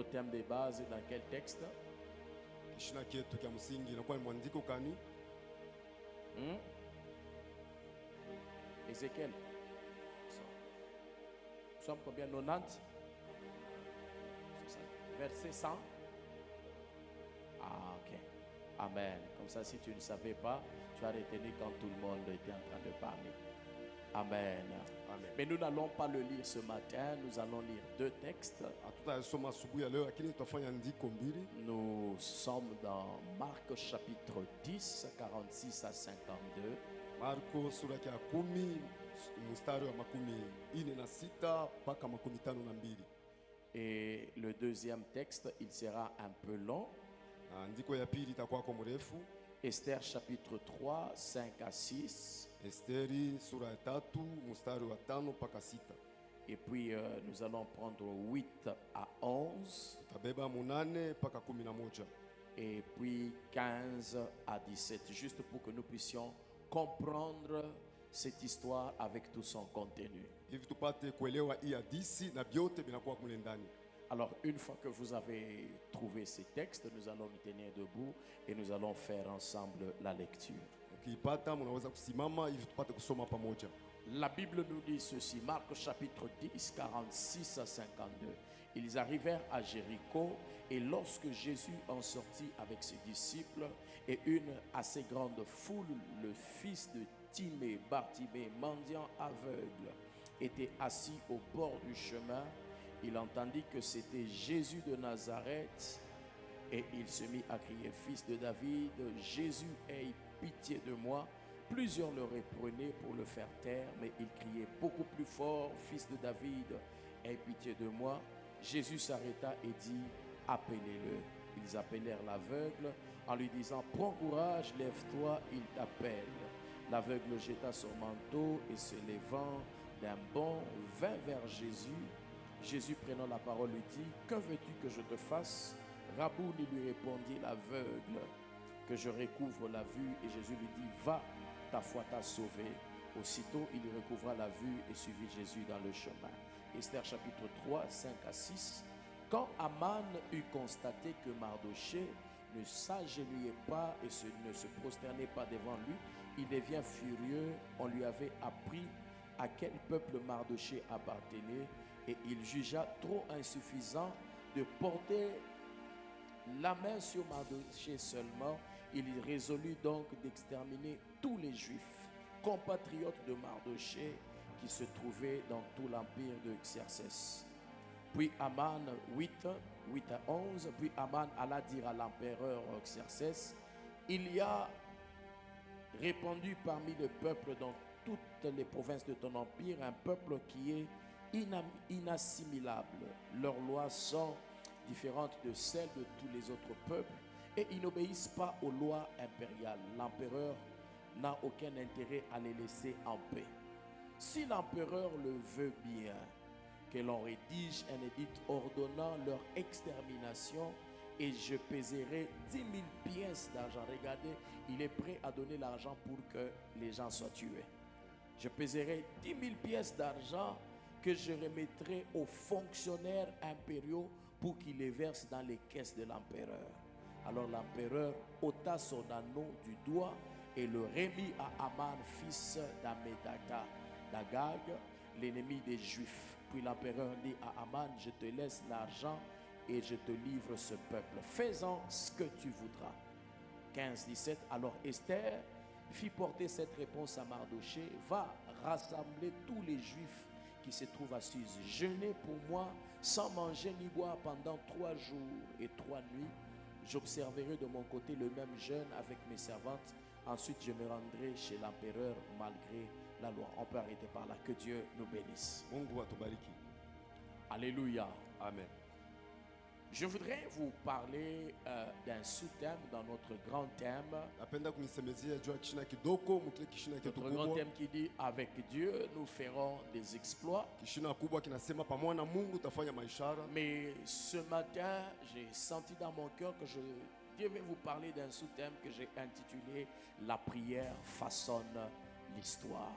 Notre thème de base est dans quel texte? Kishina kietu kya msingi inakuwa ni mwandiko kani? Ézéchiel. Nous sommes combien? 90? Verset 100. Ah, ok. Amen. Comme ça, si tu ne savais pas, tu as retenu quand tout le monde était en train de parler. Amen. Amen. Mais nous n'allons pas le lire ce matin. Nous allons lire deux textes. Hatutasoma asubuhi ya leo, lakini tutafanya andiko mbili. Nous sommes dans Marc chapitre 10, 46 à 52. Marko sura ya 10 mstari wa 46 mpaka 52. Et le deuxième texte, il sera un peu long. Andiko ya pili itakuwa kwa mrefu. Esther chapitre 3, 5 à 6. Esteri sura ya 3 mstari wa 5 mpaka 6. Et puis nous allons prendre 8 à 11. Tutabeba 8 mpaka 11. Et puis 15 à 17, juste pour que nous puissions comprendre cette histoire avec tout son contenu. Hivi tupate kuelewa hii hadithi na vyote vinakuwa kule ndani. Alors, une fois que vous avez trouvé ces textes, nous allons nous tenir debout et nous allons faire ensemble la lecture. Ukiipata mnaweza kusimama hivi tupate kusoma pamoja. La Bible nous dit ceci, Marc chapitre 10, 46 à 52. Ils arrivèrent à Jéricho et lorsque Jésus en sortit avec ses disciples et une assez grande foule, le fils de Timée, Bartimée, mendiant aveugle, était assis au bord du chemin. Il entendit que c'était Jésus de Nazareth et il se mit à crier, Fils de David, Jésus, aie pitié de moi. Plusieurs le reprenaient pour le faire taire, mais il criait beaucoup plus fort, Fils de David, aie pitié de moi. Jésus s'arrêta et dit, appelez-le. Ils appelèrent l'aveugle en lui disant, prends courage, lève-toi, il t'appelle. L'aveugle jeta son manteau et se levant d'un bond vint vers Jésus. Jésus prenant la parole lui dit, que veux-tu que je te fasse? Rabouni, lui répondit l'aveugle, que je recouvre la vue. Et Jésus lui dit, va, ta foi t'a sauvé. Aussitôt il recouvra la vue et suivit Jésus dans le chemin. Esther chapitre 3, 5 à 6. Quand Aman eut constaté que Mardochée ne s'agenouillait pas et ne se prosternait pas devant lui, il devient furieux. On lui avait appris à quel peuple Mardochée appartenait et il jugea trop insuffisant de porter la main sur Mardochée seulement. Il résolut donc d'exterminer tous les Juifs, compatriotes de Mardochée, qui se trouvaient dans tout l'empire de Xerxès. Puis Aman, 8 à 11, puis Aman alla dire à l'empereur Xerxès, il y a répandu parmi le peuple dans toutes les provinces de ton empire un peuple qui est inassimilable. Leurs lois sont différentes de celles de tous les autres peuples et ils n'obéissent pas aux lois impériales. L'empereur n'a aucun intérêt à les laisser en paix. Si l'empereur le veut bien, que l'on rédige un édit ordonnant leur extermination et je pèserai 10 000 pièces d'argent. Regardez, il est prêt à donner l'argent pour que les gens soient tués. Je pèserai 10 000 pièces d'argent que je remettrai aux fonctionnaires impériaux pour qu'ils les versent dans les caisses de l'empereur. Alors l'empereur ôta son anneau du doigt et le remit à Aman, fils d'Ammédatha, d'Agag, l'ennemi des Juifs. Puis l'empereur dit à Aman, je te laisse l'argent et je te livre ce peuple. Fais-en ce que tu voudras. 15-17. Alors Esther fit porter cette réponse à Mardochée, va rassembler tous les Juifs qui se trouvent assis. Jeûnez pour moi sans manger ni boire pendant 3 jours et 3 nuits. J'observerai de mon côté le même jeûne avec mes servantes. Ensuite, je me rendrai chez l'empereur malgré la loi. On peut arrêter par là. Que Dieu nous bénisse. Alléluia. Amen. Je voudrais vous parler d'un sous-thème dans notre grand thème. Notre grand thème qui dit avec Dieu nous ferons des exploits. Mais ce matin, j'ai senti dans mon cœur que je devais vous parler d'un sous-thème que j'ai intitulé La prière façonne l'histoire.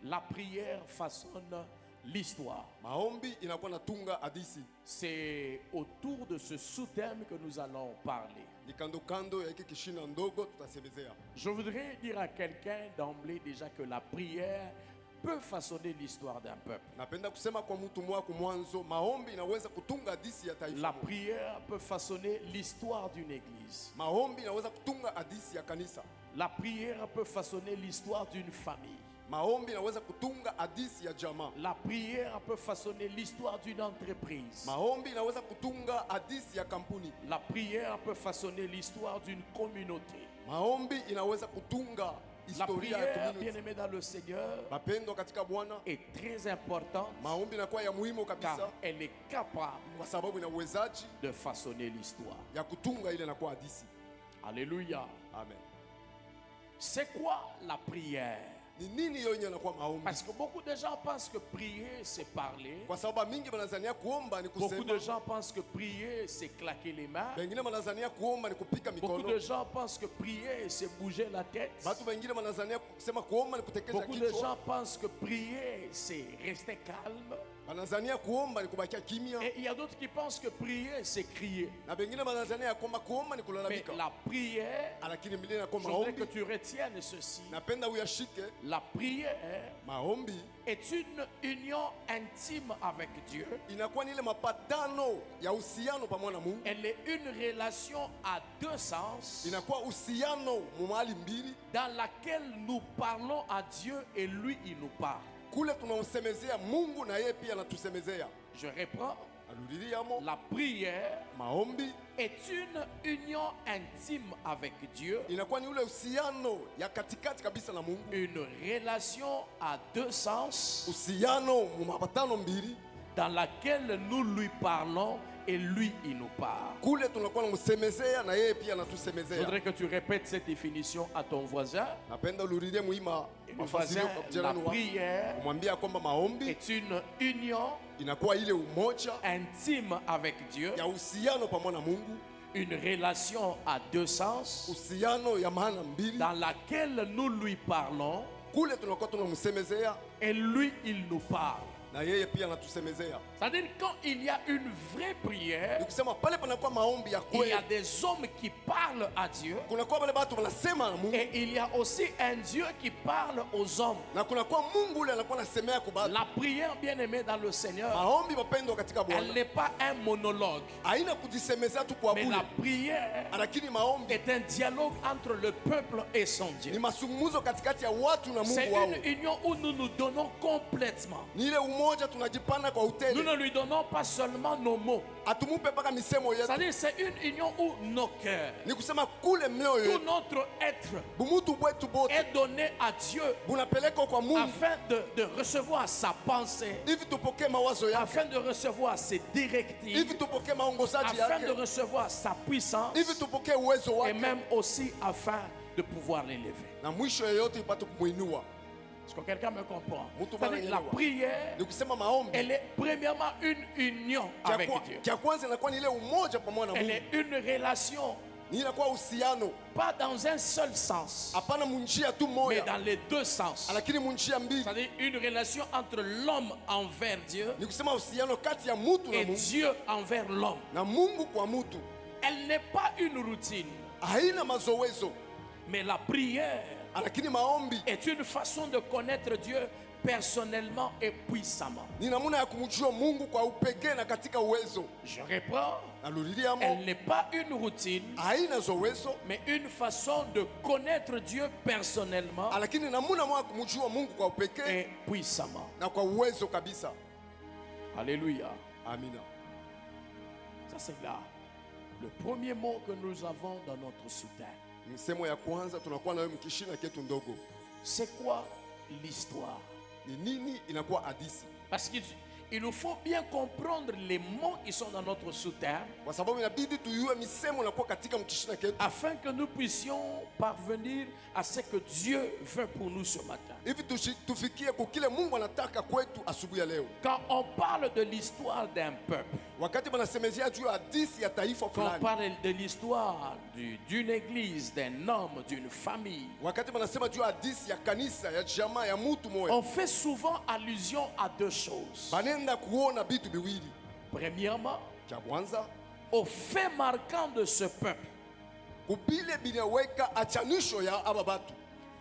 La prière façonne l'histoire. Maombi inakuwa natunga hadithi. C'est autour de ce sous-thème que nous allons parler. Ni kando kando ya hiki kishina ndogo tutasemezea. Je voudrais dire à quelqu'un d'emblée déjà que la prière peut façonner l'histoire d'un peuple. Napenda kusema kwa mtu mmoja mwanzo, maombi inaweza kutunga hadithi ya taifa. La prière peut façonner l'histoire d'une église. Maombi inaweza kutunga hadithi ya kanisa. La prière peut façonner l'histoire d'une famille. Maombi inaweza kutunga hadithi ya jamaa. La prière peut façonner l'histoire d'une entreprise. Maombi inaweza kutunga hadithi ya kampuni. La prière peut façonner l'histoire d'une communauté. Maombi inaweza kutunga La historia ya prière, bien community. aimé dans le Seigneur, Mapendo katika Bwana, est très importante maombi inakuwa ya muhimu car kabisa elle est capable kwa sababu ina uwezaji de façonner l'histoire. ya kutunga ile inakuwa hadithi. Alléluia. Amen. C'est quoi la prière? Ni nini hiyo yenye inakuwa maombi? Parce que beaucoup de gens pensent que prier, c'est parler. Kwa sababu mingi wanazania kuomba ni Beaucoup de kusema. gens pensent que prier, c'est claquer les mains. Wengine wanazania kuomba ni kupika Beaucoup de mikono. gens pensent que prier, c'est bouger la tête. Watu wengine wanazania kusema kuomba ni kutekeza Beaucoup de kichwa. gens pensent que prier, c'est rester calme. Wanazania kuomba ni kubakia kimya. Et il y a d'autres qui pensent que prier, c'est crier. Na wengine wanazania kwamba kuomba ni Mais kulalamika. la prière, Lakini Biblia inakuwa je voudrais que maombi. tu retiennes ceci. Napenda uyashike. La prière Maombi est une union intime avec Dieu. inakuwa ni ile mapatano ya uhusiano pamoja na Mungu. Elle est une relation à deux sens Inakuwa uhusiano mahali mbili. dans laquelle nous parlons à Dieu et lui, il nous parle. Kule tunamsemezea Mungu na yeye pia anatusemezea. Je reprends. Aludiliamo. La prière Maombi est une union intime avec Dieu, inakuwa ni ule uhusiano ya katikati kabisa na Mungu. une relation à deux sens Uhusiano mapatano mbili. dans laquelle nous lui parlons et lui, il nous parle. Kule tunakuwa namsemezea na yeye pia Je anatusemezea. voudrais que tu répètes cette définition à ton voisin. Napenda ulirie muima Le mafasiri voisin, kwa la jirani wako. prière Kumwambia kwamba maombi est une union inakuwa ile umoja intime avec Dieu, ya uhusiano pamoja na Mungu. une relation à deux sens Uhusiano ya maana mbili. dans laquelle nous lui parlons Kule tunakuwa tunamsemezea et lui, il nous parle. na yeye pia anatusemezea. C'est-à-dire quand il y a une vraie prière, Nikisema pale panakuwa maombi ya il y a kweli. des hommes qui parlent à Dieu Kunakuwa wale watu wanasema na Mungu et il y a aussi un Dieu qui parle aux hommes. na kunakuwa Mungu ule anakuwa anasemea kwa watu. La prière, bien aimée dans le Seigneur, Maombi mapendo katika elle Bwana n'est pas un monologue, haina kujisemezea tu kwa mais bure, la prière lakini maombi est un dialogue entre le peuple et son ni Dieu. mazungumzo katikati ya watu na C'est Mungu wao. une union où nous nous donnons complètement. Ni ile umoja tunajipana kwa Nous utele. ne lui donnons pas seulement nos mots. Atumupe mpaka misemo yetu. C'est-à-dire c'est une union où nos cœurs, Ni kusema kule mioyo tout yetu notre être bumutu bwetu bote est donné à Dieu bunapeleka kwa Mungu afin de recevoir sa pensée, hivi tupokee mawazo yake, afin de recevoir ses directives, hivi tupokee maongozaji afin de yake, recevoir sa puissance hivi tupokee uwezo et wake, même aussi afin de pouvoir l'élever. na mwisho yeyote ipate kumuinua. Est-ce que quelqu'un me comprend? Mtu C'est-à-dire, la mara prière, Ni kusema maombi elle est premièrement une union avec Dieu. kia kwanza inakuwa ni ile umoja pamoja na Elle Mungu, est une relation, ni inakuwa uhusiano, pas dans un seul sens, hapana munjia tu mais moja, dans les deux sens. lakini munjia mbili. C'est-à-dire une relation entre l'homme envers Dieu Ni kusema uhusiano kati ya mutu na et Mungu Dieu envers l'homme. na Mungu kwa mutu. Elle n'est pas une routine, Haina mazowezo, mais la prière lakini maombi est une façon de connaître Dieu personnellement et puissamment. ni namuna ya kumjua Mungu kwa upekee na katika uwezo. Je reprends, Naluliliamo, elle n'est pas une routine, haina zowezo, mais une façon de connaître Dieu personnellement lakini namuna moja kumjua Mungu kwa upekee et puissamment. na kwa uwezo kabisa. Alléluia. Amina. Ça c'est là le premier mot que nous avons dans notre soutien. Msemo ya kwanza tunakuwa nayo mkishina ketu ndogo. C'est quoi l'histoire? Ni nini inakuwa hadithi? Parce qu'il nous faut bien comprendre les mots qui sont dans notre sous-terme Kwa sababu inabidi tuyue misemo inakuwa katika mkishina ketu afin que nous puissions parvenir à ce que Dieu veut pour nous ce matin. hivi tufikie kukile Mungu anataka kwetu asubuhi ya leo. Quand on parle de l'histoire d'un peuple, wakati banasemezea juu ya hadisi ya taifa quand on fulani, parle de l'histoire d'une église, d'un homme, d'une famille, wakati banasema juu ya hadisi ya kanisa ya jamaa ya mutu moya, on fait souvent allusion à deux choses. banenda kuona bitu biwili. Premièrement, Cha kwanza, au fait marquant de ce peuple, kubile binaweka achanisho ya aba batu,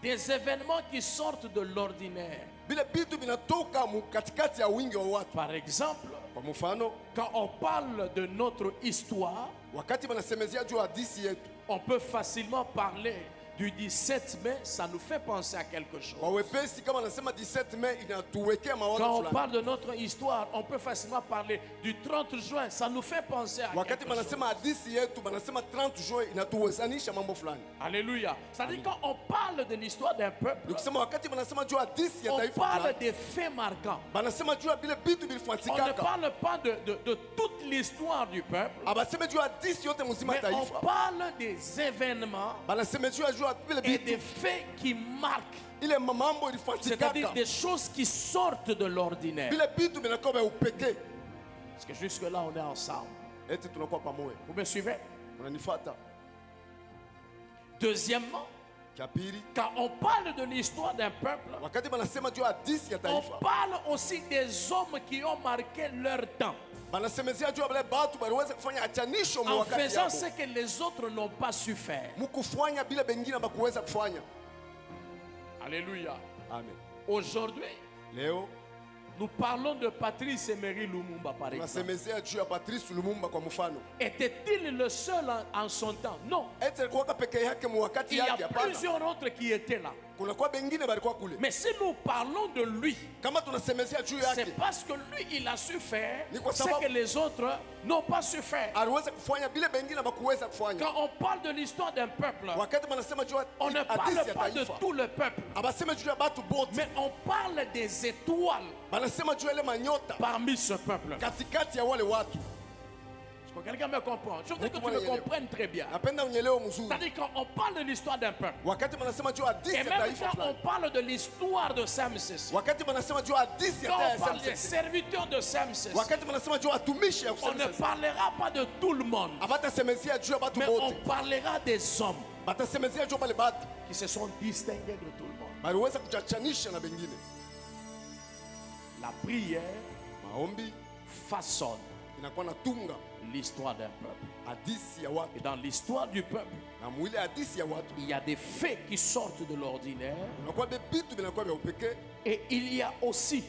des événements qui sortent de l'ordinaire. bile bitu binatoka mu katikati ya wingi wa watu. Par exemple, Kwa mfano, quand on parle de notre histoire, wakati banasemezea juu ya hadisi yetu, on peut facilement parler du 17 mai, ça nous fait penser à quelque chose. kwa wepesi kama nasema 17 Mei inatuwekea mawazo Quand on fulani. parle de notre histoire, on peut facilement parler du 30 juin, ça nous fait penser à Wakati quelque chose. banasema hadisi yetu, banasema 30 Juin inatuwezanisha mambo fulani. Alléluia. C'est-à-dire quand on parle de l'histoire d'un peuple, Nikusema wakati banasema juu ya hadisi ya on taifa parle fulani, des faits marquants. banasema juu ya bile bitu On ne bilifuatikaka. parle pas de toute l'histoire du peuple, Abaseme juu ya hadisi yote mzima mais ya on taifa. parle des événements Banasema juu ya bile et des bitu faits qui marquent, ile mambo c'est-à-dire ilifuatikaka. des choses qui sortent de l'ordinaire. Bile bitu binakuwa vya upekee. Parce que jusque-là, on est ensemble. Eti tunakuwa pamoja. Vous me suivez? Unanifuata? Deuxièmement, Cha pili, quand on parle de l'histoire d'un peuple, wakati banasema juu ya hadisi ya on taifa, parle aussi des hommes qui ont marqué leur temps banasemezea juu ya bale batu baliweza kufanya achanisho mu en wakati faisant yabo. ce que les autres n'ont pas su faire. Mukufanya bile bengine bakuweza kufanya. Alléluia. Amen. Aujourd'hui, Leo nous parlons de Patrice Emery Lumumba, par exemple. tunasemezea juu ya Patrice Lumumba kwa mfano. Était-il le seul en son temps? Non. Eti alikuwa peke yake mu wakati Il y yake? a Hapana. plusieurs autres qui étaient là. Kuna kwa bengine balikuwa kule. Mais si nous parlons de lui, Kama tunasemezea juu c'est yake, parce que lui, il a su faire Ni kwa ce sababu- que les autres n'ont pas su faire. aliweza kufanya bile bengine bakuweza kufanya. Quand on parle de l'histoire d'un peuple, Wakati banasema juu ya on ne hadisi parle ya pas de taifa, tout le peuple, abaseme juu ya batu bote, mais on parle des étoiles banasema juu ya ile manyota parmi ce peuple. katikati ya wale watu. Est-ce que quelqu'un me comprend? Je voudrais que tu Beaucoup me de- comprennes très bien. Napenda unyelewe mzuri. C'est-à-dire quand on parle de l'histoire d'un peuple, Wakati banasema juu ya hadisi et ya même taifa quand on fulani, parle de l'histoire de Sam Sessi, wakati banasema juu ya hadisi ya quand on taifa parle des SMCC, serviteurs de Sam Sessi, wakati banasema juu ya watumishi ya on ne SMCC, parlera pas de tout le monde, abatasemezea juu ya batu mais on bote, parlera des hommes batasemezea juu ya bale batu qui se sont distingués de tout le monde. baliweza kuchachanisha na bengine. La prière Maombi façonne inakuwa natunga l'histoire d'un peuple. hadisi ya watu, Et dans l'histoire du peuple, na mwile hadisi ya watu il y a des faits qui sortent de l'ordinaire unakuwa vitu vinakuwa vya upekee. et il y a aussi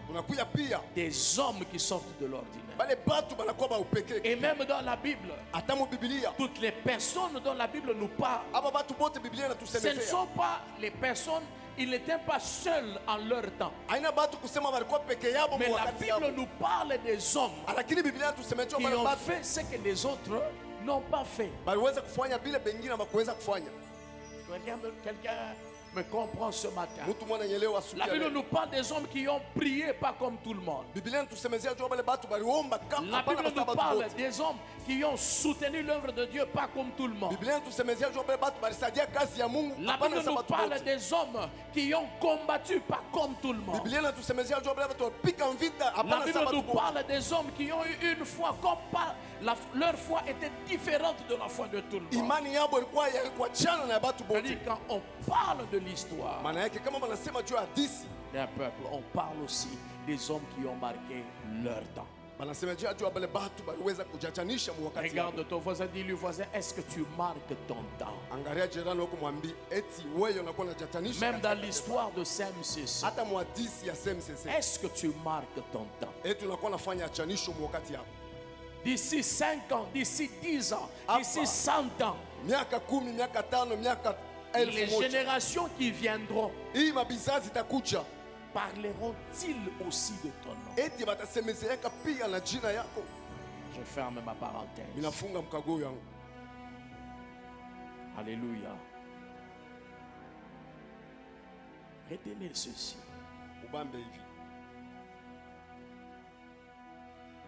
Unakuya pia des hommes qui sortent de l'ordinaire. bale batu banakuwa ba upekee. Et même dans la Bible, Hata mu Biblia toutes les personnes dont la Bible nous parle, aba batu bote Biblia ce ne inatusemezea, sont pas les personnes, ils n'étaient pas seuls en leur temps. haina batu kusema balikuwa peke yabo Mais mu la wakati Bible yabo, nous parle des hommes lakini Biblia inatusemezea qui bale ont batu fait ce que les autres n'ont pas fait. baliweza kufanya bile bengine bakuweza kufanya. Quelqu'un me comprend ce matin. Mtu mwana nyelewa asubuhi La ya Bible leo. nous parle des hommes qui ont prié pas comme tout le monde. Biblia inatusemezea juu ya bale batu baliomba kama La hapana Bible basa nous batu parle bote. des hommes qui ont soutenu l'œuvre de Dieu pas comme tout le monde. Biblia inatusemezea juu ya bale batu balisaidia kazi ya Mungu La hapana Bible basa nous batu parle bote. des hommes qui ont combattu pas comme tout le monde. Biblia inatusemezea juu ya bale batu wapika vita La hapana Bible sa nous batu bote. parle des hommes qui ont eu une foi comme pas leur foi était différente de la foi de tout le monde. Imani yabo ilikuwa ya kuachana na ya batu bote. C'est-à-dire quand on parle de l'histoire Maana yake kama wanasema juu ya hadisi, d'un peuple, on parle aussi des hommes qui ont marqué leur temps. wanasema juu ya bale batu baliweza kujachanisha mu wakati yabo. Regarde ton voisin, dis-lui voisin, est-ce que tu marques ton temps? Angalia jirani wako mwambie eti wewe unakuwa unajachanisha. Même dans l'histoire de SMCC, hata mu hadisi ya SMCC. est-ce que tu marques ton temps? Eti unakuwa unafanya achanisho mu wakati yako. D'ici 5 ans, d'ici 10 ans, Apa. d'ici 100 ans, Miaka 10, miaka 5, miaka les 1000. générations qui viendront Hii mabizazi itakuja. parleront-ils aussi de ton nom? Eti batasemezeeka pia na jina yako. Je ferme ma parenthèse. Ninafunga mkago yangu. Alléluia. Retenez ceci. Ubambe hivi.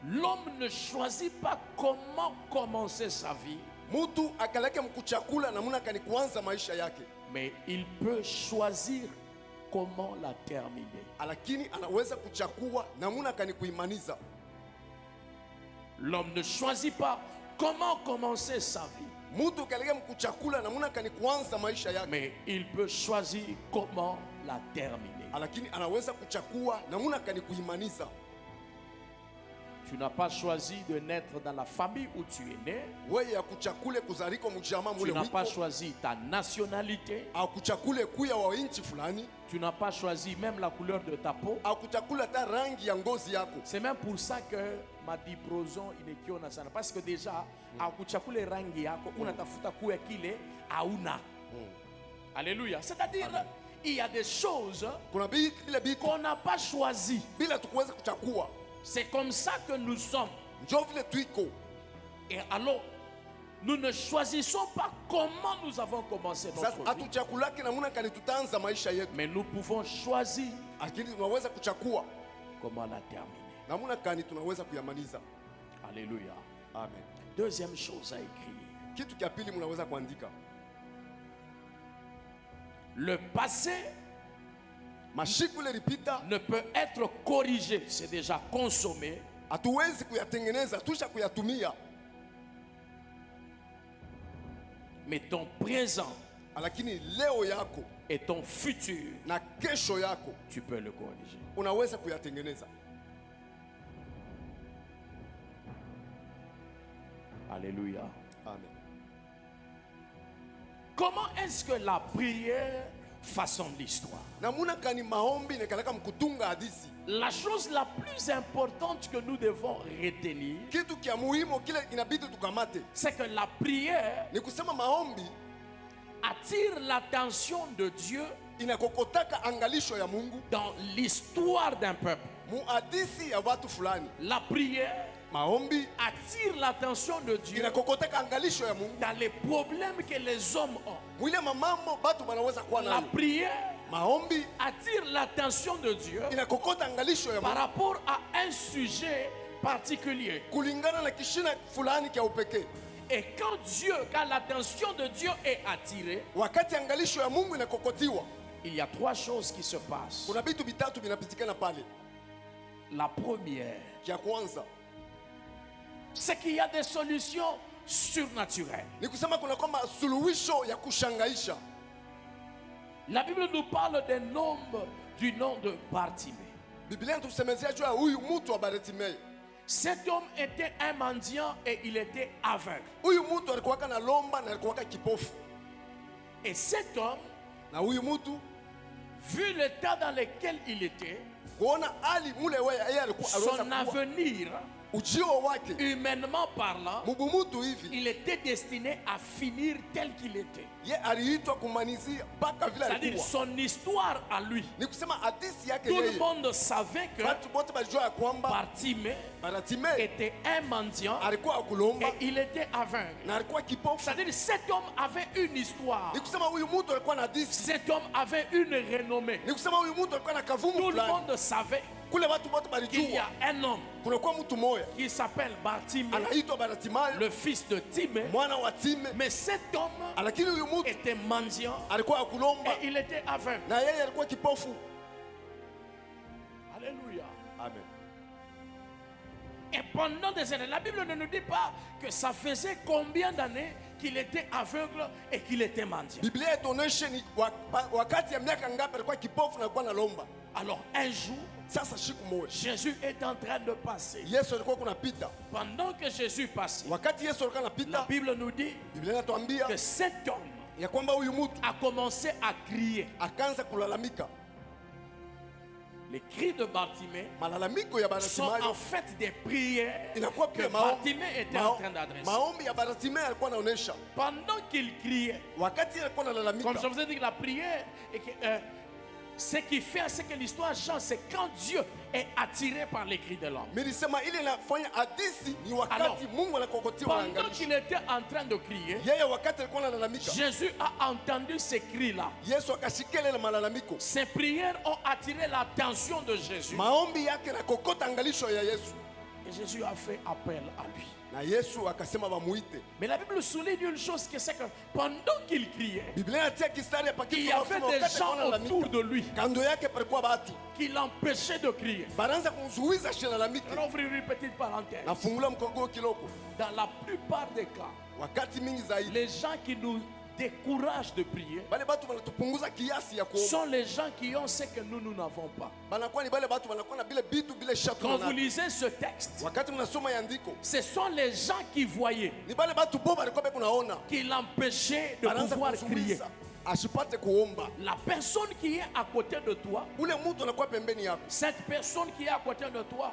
L'homme ne choisit pas comment commencer sa vie, Mutu akaleke mkuchakula namuna kani kuanza maisha yake. mais il peut choisir comment la terminer. Lakini anaweza kuchakua namuna kani kuimaniza. L'homme ne choisit pas comment commencer sa vie, Mtu kalega mkuchakula namuna kani kuanza maisha yake, mais il peut choisir comment la terminer. lakini anaweza kuchakua namuna kani kuimaniza. Tu n'as pas choisi de naître dans la famille où tu es né. Wewe ya kuchakule kuzariko mujama Tu mule n'as pas wiko, choisi ta nationalité. akuchakule kuya wa inchi fulani, Tu n'as pas choisi même la couleur de ta peau. akuchakula ta rangi ya ngozi yako. C'est même pour ça que madiproson inekiona sana, parce que déjà akuchakule rangi yako unatafuta kuya kile hauna. Alléluia. C'est-à-dire il y a des choses Kuna bile bitu qu'on n'a pas choisi. bila tukuweza kuchakua, C'est comme ça que nous sommes. njo vile tuiko. Et alors, nous ne choisissons pas comment nous avons commencé Sasa notre vie, hatuchakulake namuna kani tutaanza maisha yetu, mais nous pouvons choisir lakini tunaweza kuchakua comment la terminer. namuna kani tunaweza kuyamaliza. Alléluia. Amen. Deuxième chose à écrire. Kitu kia pili mnaweza kuandika, Le passé mashiku ile lipita ne peut être corrigé, c'est déjà consommé. hatuwezi kuyatengeneza, tusha kuyatumia, Mais ton présent lakini leo yako et ton futur, na kesho yako tu peux le corriger. unaweza kuyatengeneza. Alléluia. Amen. Comment est-ce que la prière façonne l'histoire? Namuna kani maombi nekalaka mkutunga hadisi. La chose la plus importante que nous devons retenir, Kitu kia muhimu kile inabidi tukamate c'est que la prière ni kusema maombi attire l'attention de Dieu inakokotaka angalisho ya Mungu dans l'histoire d'un peuple. muhadisi ya watu fulani. La prière Maombi attire l'attention de Dieu inakokotaka angalisho ya Mungu dans les problèmes que les hommes ont. mwile mamambo batu banaweza kuwa La nayo. prière Maombi attire l'attention de Dieu inakokota angalisho ya par Mungu rapport à un sujet particulier. kulingana na kishina fulani kia upekee. Et quand l'attention de Dieu est attirée, Wakati angalisho ya Mungu inakokotiwa, il y a trois choses qui se passent. kuna vitu vitatu vinapitikana pale. La première, Kia kwanza c'est qu'il y a des solutions surnaturelles. ni kusema kuna kwamba suluhisho ya kushangaisha. La Bible nous parle d'un homme du nom de Bartimée. Biblia inatusemezea juu ya huyu mtu wa Bartimayo. Cet homme était un mendiant et il était aveugle. Huyu mtu alikuwaka na lomba na alikuwaka kipofu, Et cet homme, na huyu mtu vu l'état dans lequel il était, kuona hali mule yeye alikuwa aliweza son kuwa avenir, ujio wake humainement parlant, mubumutu hivi, il était destiné à finir tel qu'il était. ye aliitwa kumanizia mpaka vile C'est-à-dire alikuwa. son histoire à lui. Ni kusema hadisi yake Tout le yeye, monde savait que watu wote balijua ya kwamba Bartimée Bartimayo était un mendiant alikuwa akulomba et il était aveugle. na alikuwa kipofu. C'est-à-dire cet homme avait une histoire. Ni kusema huyu mtu alikuwa na hadisi, Cet homme avait une renommée. ni kusema huyu mtu alikuwa na kavumu Tout le fulani. monde savait Kule watu wote qu'il y balijua a un homme kunakuwa mtu moya qui s'appelle Bartimée, anaitwa Bartimayo, le fils de Timée. mwana wa Time, Mais cet homme lakini huyu mtu était mendiant alikuwa akulomba et il était aveugle. na yeye alikuwa kipofu. Alléluia. Amen. Et pendant des années, la Bible ne nous dit pas que ça faisait combien d'années qu'il était aveugle et qu'il était mendiant. Biblia ituoneshe ni wakati ya miaka ngapi alikuwa kipofu na alikuwa analomba. Alors un jour, Sasa siku moja Jésus est en train de passer. Yesu alikuwa kunapita. Pendant que Jésus passait, Wakati Yesu alikuwa la anapita, Bible nous dit Biblia inatuambia que cet homme ya kwamba huyu mtu a commencé à crier. akaanza kulalamika. Les cris de Bartimée Malalamiko ya sont en Bartimayo fait des prières inakuwa que pia Bartimée était en train d'adresser. maombi ya Bartimayo alikuwa anaonesha. Pendant qu'il criait, Wakati alikuwa comme analalamika, je vous ai dit que la prière, et que, ce qui fait, c'est que l'histoire change, c'est quand Dieu est attiré par les cris de l'homme. nilisema ile inafanya hadisi ni wakati Alors, Mungu anakokotiwa na Pendant angalisho. qu'il était en train de crier, Yeye wakati alikuwa analalamika, Jésus a entendu ces cris-là. Yesu akashikia ile malalamiko. Ces prières ont attiré l'attention de Jésus. Maombi yake na kokota angalisho ya Yesu. Et Jésus a fait appel à lui. Na Yesu akasema bamuite. Mais la Bible souligne une chose, que c'est que pendant qu'il criait, Biblia inatia kistari hapa il kitu y avait des gens autour de lui kando yake palikuwa watu qui l'empêchaient de crier. banaanza kumzuiza shina la miti. On va ouvrir une petite parenthèse. Nafungula mkogo kiloko. Dans la plupart des cas, Wakati mingi zaidi les gens qui nous découragent de prier bale batu banatupunguza kiasi ya kuomba. sont les gens qui ont ce que nous n'avons pas. Banakuwa ni bale batu banakuwa na bile bitu bile shatu. Quand vous lisez ce texte, Wakati mnasoma yandiko ce sont les gens qui voyaient, ni bale batu bo balikuwa beko naona qui l'empêchaient de banaanza pouvoir crier. kumzuiza asipate kuomba. La personne qui est à côté de toi, Ule mtu anakuwa pembeni yako. cette personne qui est à côté de toi,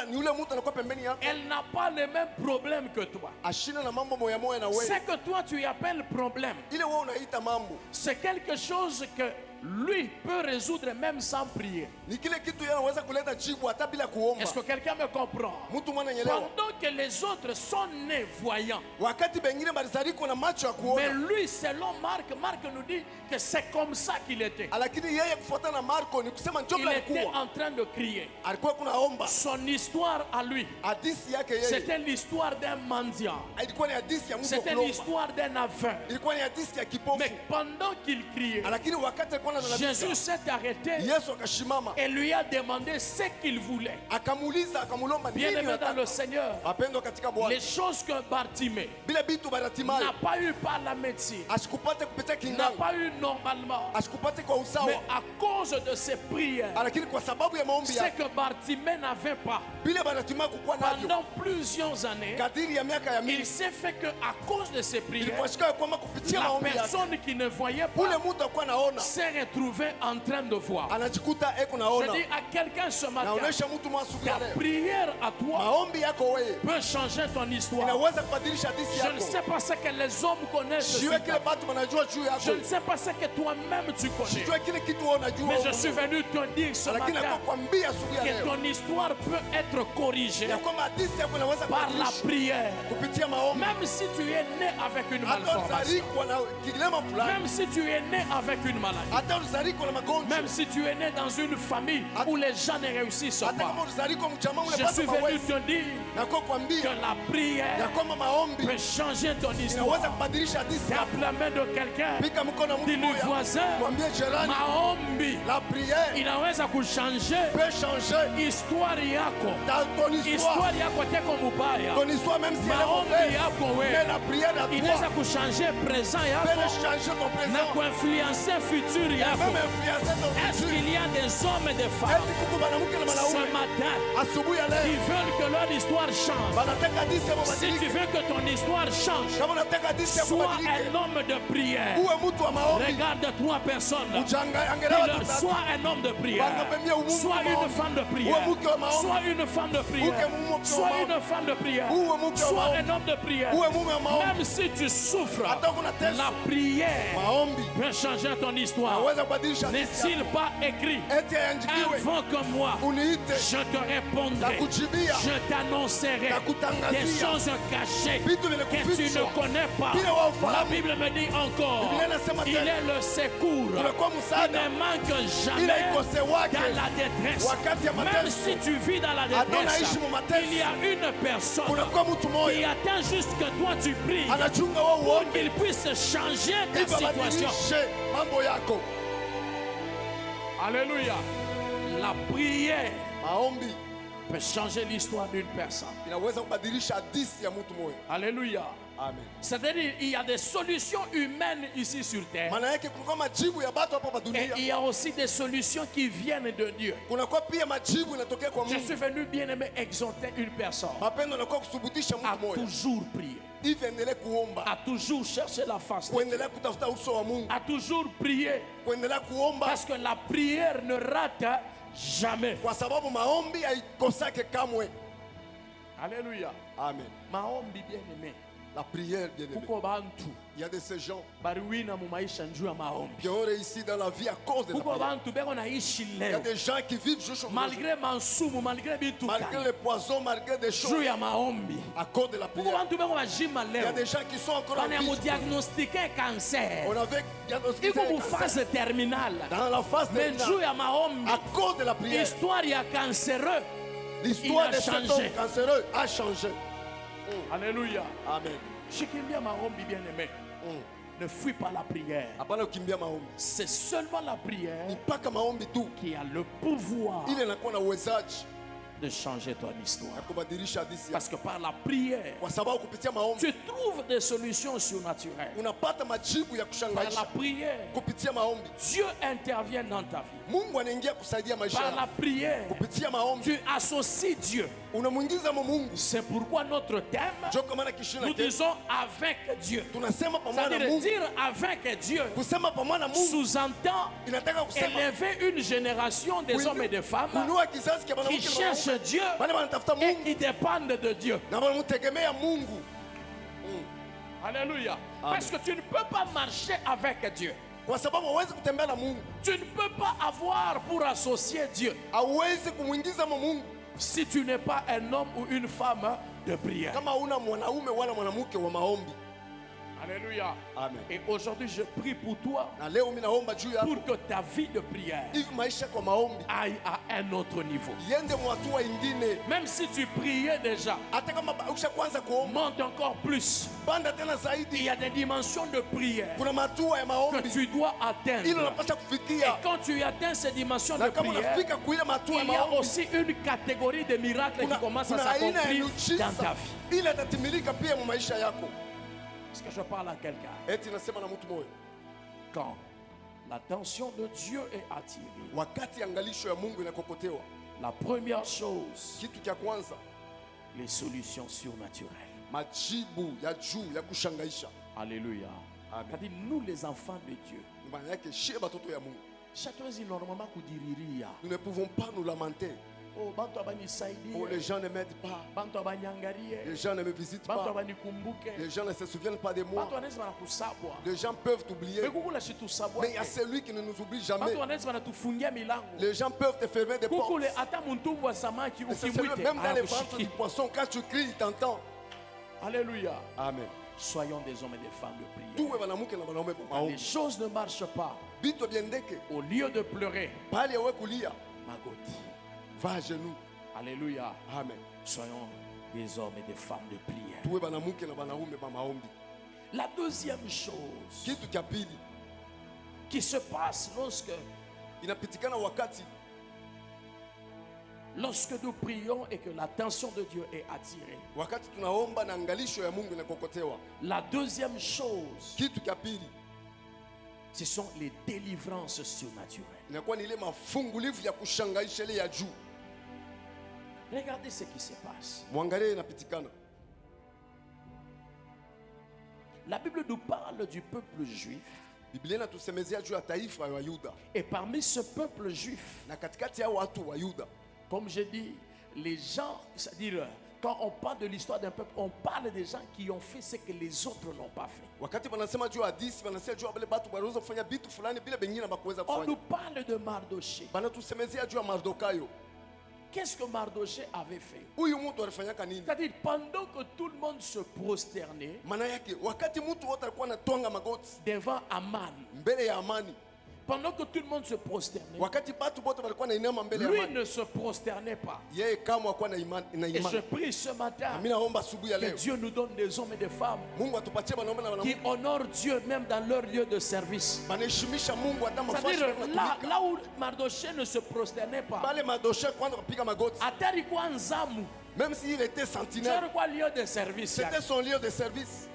Ni ule mtu anakuwa pembeni yako. elle n'a pas les mêmes problèmes que toi. Ashina na mambo moya moya na wewe. Ce que toi tu appelles problème, Ile wewe unaita mambo. c'est quelque chose que lui peut résoudre même sans prier. Ni kile kitu yeye anaweza kuleta jibu hata bila kuomba. Est-ce que quelqu'un me comprend? Mtu mwana nyelewa. Pendant que les autres sont nés voyants, Wakati bengine balizariko na macho ya mais kuona. lui, selon Marc, Marc nous dit que c'est comme ça qu'il était. Lakini yeye kufuatana na Marko ni kusema njoka Il était alikuwa. en train de crier. Alikuwa kunaomba. Son histoire à lui, Hadithi yake yeye. c'était l'histoire d'un mendiant. Ilikuwa ni hadithi ya mtu C'était kulomba. l'histoire d'un aveugle. Ilikuwa ni hadithi ya kipofu. Mais pendant qu'il criait, Lakini wakati alikuwa analalamika. Jésus s'est arrêté Yesu akashimama. et lui a demandé ce qu'il voulait. Akamuuliza akamulomba nini Bien-aimé dans le unataka? Seigneur, Apendwa katika Bwana. les choses que Bartimée Bila bitu baratimayo. n'a pas eu par la médecine, Asikupate kupitia n'a kinganga. pas eu normalement, Asikupate kwa mais usawa. à cause de ses prières, Lakini kwa sababu ya maombi ce yake. que Bartimée n'avait pas Bila baratimayo kukuwa navyo. pendant plusieurs années, Kadiri ya miaka ya il mingi. s'est fait que à cause de ses prières, Ilikuwa kwamba kupitia la maombi yake. personne qui ne voyait Ule pas mtu akuwa naona. s'est retrouvé en train de voir. Anajikuta eko Je naona. dis à quelqu'un ce matin, Naonesha mtu mwasuku ya ta leo. prière à toi Maombi yako wewe peut changer ton histoire. inaweza kubadilisha hadithi Je ne yako. sais pas ce que les hommes connaissent sur Sijue ta kile vie. watu wanajua juu Je yako. ne sais pas ce que toi-même tu connais. Sijue kile kitu wewe unajua. Mais je wewe suis mwenyewe. venu te dire ce Lakini matin nakwambia asubuhi ya que leo ton histoire peut être corrigée ya kwamba hadithi yako inaweza par la kubadilishwa prière. kupitia maombi. Même si tu es né avec une Hata malformation, uzarikwa na kilema fulani. même si tu es né avec une maladie, Hata uzarikwa na magonjwa. même si tu es né dans une famille où les gens ne réussissent Hata pas, kama uzarikwa mjamaa ule je pata suis venu mawezi. te dire Na kwa que kuambia la ya prière kwamba maombi peut changer ton inaweza histoire. kubadilisha hadithi yako. Tape la main de quelqu'un, Piga mkono mtu dis-lui mmoja. voisin, Mwambie jirani, maombi la prière inaweza kuchanger peut changer histoire yako. dans ton histoire. Histoire yako teko mubaya, Ton histoire même si elle est maombi mauvaise. yako Mais we la prière à inaweza toi kuchanger présent peut yako changer ton na présent. kuinfluencer futur Même yako. influencer ton Est-ce futur. qu'il y a des hommes et des femmes Eti kuku banamuke na ce mwanaume matin asubuhi ya qui leo veulent que leur histoire change? banataka hadithi ya Si tu mabadiliko. veux que ton histoire change, Kama unataka hadithi ya sois kubadilika, un homme de prière. uwe mtu wa maombi. Regarde trois personnes. Angalia watu Dis-leur, tatu. sois un homme de prière, sois une femme de prière, sois une femme de prière, sois une femme de prière, sois un homme de prière. Uwe mume wa maombi. Même si tu souffres, Hata kuna la teso. prière Maombi peut changer ton histoire. naweza kubadilisha hadithi N'est-il yako. pas écrit? Eti ayanjikiwe Invoque-moi, uniite je te répondrai, nakujibia je t'annoncerai nakutangazia des choses cachées vitu que tu ne vinakufichwa connais pas. vile La waufahamu. Bible me dit encore, Biblia inasema il tena, est le secours unakuwa qui msaada ne manque ila jamais ikosewake dans la détresse. wakati ya Même mateso. si tu vis dans la Hata détresse, unaishi mu mateso. il y a une personne Unakuwa mtu qui moja attend juste que toi tu pries anachunga wewe pour uombe qu'il puisse changer ta ili situation. babadilishe mambo yako. Alléluia. La prière Maombi peut changer l'histoire d'une personne. inaweza kubadilisha hadithi ya mtu moja. Alléluia. Amen. C'est-à-dire il y a des solutions humaines ici sur terre. Maana yake kulikuwa majibu ya watu hapa pa Et dunia. il y a aussi des solutions qui viennent de Dieu. Kunakuwa pia majibu inatokea kwa Je Mungu. suis venu bien aimer exhorter une personne Mapendo yanakuwa kusubutisha à mtu moja. toujours prier, Hivi endelee kuomba, à toujours chercher la face de Dieu, kuendelea kutafuta uso wa Mungu, à toujours prier, kuendelea kuomba parce que la prière ne rate jamais. kwa sababu maombi haikosake kamwe. Alléluia. Amen. Maombi bien aimé. La prière, bien aimé. Kuko bantu Il y a de ces gens bariwina mu maisha njuu ya maombi. qui ont réussi dans la vie à cause de la Kuko prière. bantu beko naishi Il y a leo des gens qui vivent juste au jour, malgré mansumu, malgré bitu malgré kali, les poisons, malgré des juu choses, ya maombi. à cause de la Kuko prière. bantu beko bajima Il y a leo des gens qui sont encore en vie. banamudiagnostike cancer, On avait diagnostiqué iko le mu cancer phase terminale, dans la phase mais terminale. juu ya maombi À cause de la prière, histoire ya cancereux l'histoire il de a cet changé. homme cancéreux a changé. Alléluia. Amen. Shikimbia maombi bien-aimé. Ne fuis pas la prière. Hapana kukimbia maombi. C'est seulement la prière Ni mpaka maombi tu qui a le pouvoir ile inakuwa na uwezaji de changer ton histoire. ya kubadilisha hadithi yako. Parce que par la prière, Kwa sababu kupitia maombi tu trouves des solutions surnaturelles. unapata majibu ya Par la kushangaisha. prière, Kupitia maombi Dieu intervient dans ta vie. Mungu anaingia kusaidia maisha Par la yako. prière, Kupitia maombi tu associes Dieu. unamwingiza Mungu. C'est pourquoi notre thème, Ndio kwa maana kishina nous chetu disons avec Dieu. tunasema pamoja na C'est-à-dire Mungu. dire avec Dieu Kusema pamoja na Mungu sous-entend inataka kusema élever une génération des hommes et des femmes kuinua kizazi cha qui mwanamke na cherchent mwanaume. Dieu Wale wanatafuta et Mungu qui dépendent de Dieu. na wanamtegemea Mungu. Alléluia. Amen. Parce que tu ne peux pas marcher avec Dieu. Kwa sababu hawezi kutembea na Mungu. Tu ne peux pas avoir pour associer Dieu Hawezi kumwingiza Mungu si tu n'es pas un homme ou une femme de prière. kama una mwanaume wala mwanamke wa maombi. Alléluia. Amen. Et aujourd'hui, je prie pour toi Na leo mimi naomba juu yako pour que ta vie de prière hivi maisha kwa maombi aille à un autre niveau. iende mwatua ingine. Même si tu priais déjà, Hata kama ukisha kwanza kuomba monte encore plus. banda tena Il zaidi. y a des dimensions de prière Kuna matua ya que maombi tu dois ili atteindre. unapaswa Et kufikia. quand tu atteins ces dimensions de Na kama prière, unafika kuile matua ya il y a maombi aussi une catégorie de miracles qui commence à kuna aina ya s'accomplir dans ta miujiza vie. ile itatimilika pia mu maisha yako. Est-ce que je parle à quelqu'un? Eti nasema na mtu moyo, Quand l'attention de Dieu est attirée, wakati angalisho ya Mungu inakokotewa, la première chose, kitu cha kwanza les solutions surnaturelles. majibu ya juu ya kushangaisha. Alléluia. Amen. C'est-à-dire, nous les enfants de Dieu, Ni maana yake shie batoto ya Mungu, chacun dit normalement kudiriria. nous ne pouvons pas nous lamenter. Oh, bantu Oh, abanisaidie, les gens ne m'aident pas, bantu abanyangalie, les gens ne me visitent bantu pas, abanikumbuke, les gens ne se souviennent pas de moi, bantu wanaweza wanakusabwa. les gens peuvent t'oublier, Mais kukula shitusabwa. mais il y a celui qui ne nous oublie jamais. Bantu wanaweza wanatufungia milango. Les gens peuvent te fermer des portes. Kukule hata mtumbu wa samaki Et c'est celui, ukimwite même dans les ventres anakushiki. du poisson, quand tu cries, il t'entend. Alléluia. Amen. Soyons des hommes et des femmes de prière. Tuwe wanamke na wanaume kwa Quand les maombi. choses ne marchent pas, Vitu viendeke, au lieu de pleurer, pale yawe kulia, magoti. va à genoux. Alléluia. Amen. Soyons des hommes et des femmes de prière. Tuwe wanamke na wanaume kwa maombi. La deuxième chose Kitu cha pili qui se passe inapitikana lorsque nous prions et que l'attention de Dieu est attirée. wakati tunaomba na angalisho ya Mungu inakokotewa. La deuxième chose, Kitu cha pili ce sont les délivrances surnaturelles. inakuwa ni ile mafungulivu ya kushangaisha ile ya juu. Regardez ce qui se passe. Mwangalie inapitikana. La Bible nous parle du peuple juif. Biblia inatusemezea juu ya taifa ya Yuda, Et parmi ce peuple juif, na katikati ya watu wa Yuda, comme je dis, les gens, c'est-à-dire, quand on parle de l'histoire d'un peuple, on parle des gens qui ont fait ce que les autres n'ont pas fait. wakati wanasema juu ya hadithi, wanasema juu ya wale watu wanaweza kufanya vitu fulani bila wengine hawakuweza On nous kufanya. parle de Mardoché. Banatusemezea juu ya Mardokayo. Qu'est-ce que Mardoché avait fait? Huyu mtu alifanyaka nini? C'est-à-dire, pendant que tout le monde se prosternait Maana yake wakati mtu wote alikuwa anatwanga magoti devant Aman, mbele ya Amani, pendant que tout le monde se prosternait, wakati watu wote walikuwa nainama mbele ya lui Amani, ne se prosternait pas. yeye kama hakuwa na imani. Et je prie ce matin Mimi naomba asubuhi ya que leo Dieu nous donne des hommes et des femmes Mungu atupatie wanaume na qui wanawake honorent Dieu même dans leur lieu de service. banaheshimisha Mungu hata mafasi C'est-à-dire, wanatumika. là où Mardoché ne se prosternait pas, Bale madoshe kwanza kupiga magoti, atari kwa nzamu, même s'il était sentinelle, sur quoi lieu de service. c'était son lieu de service.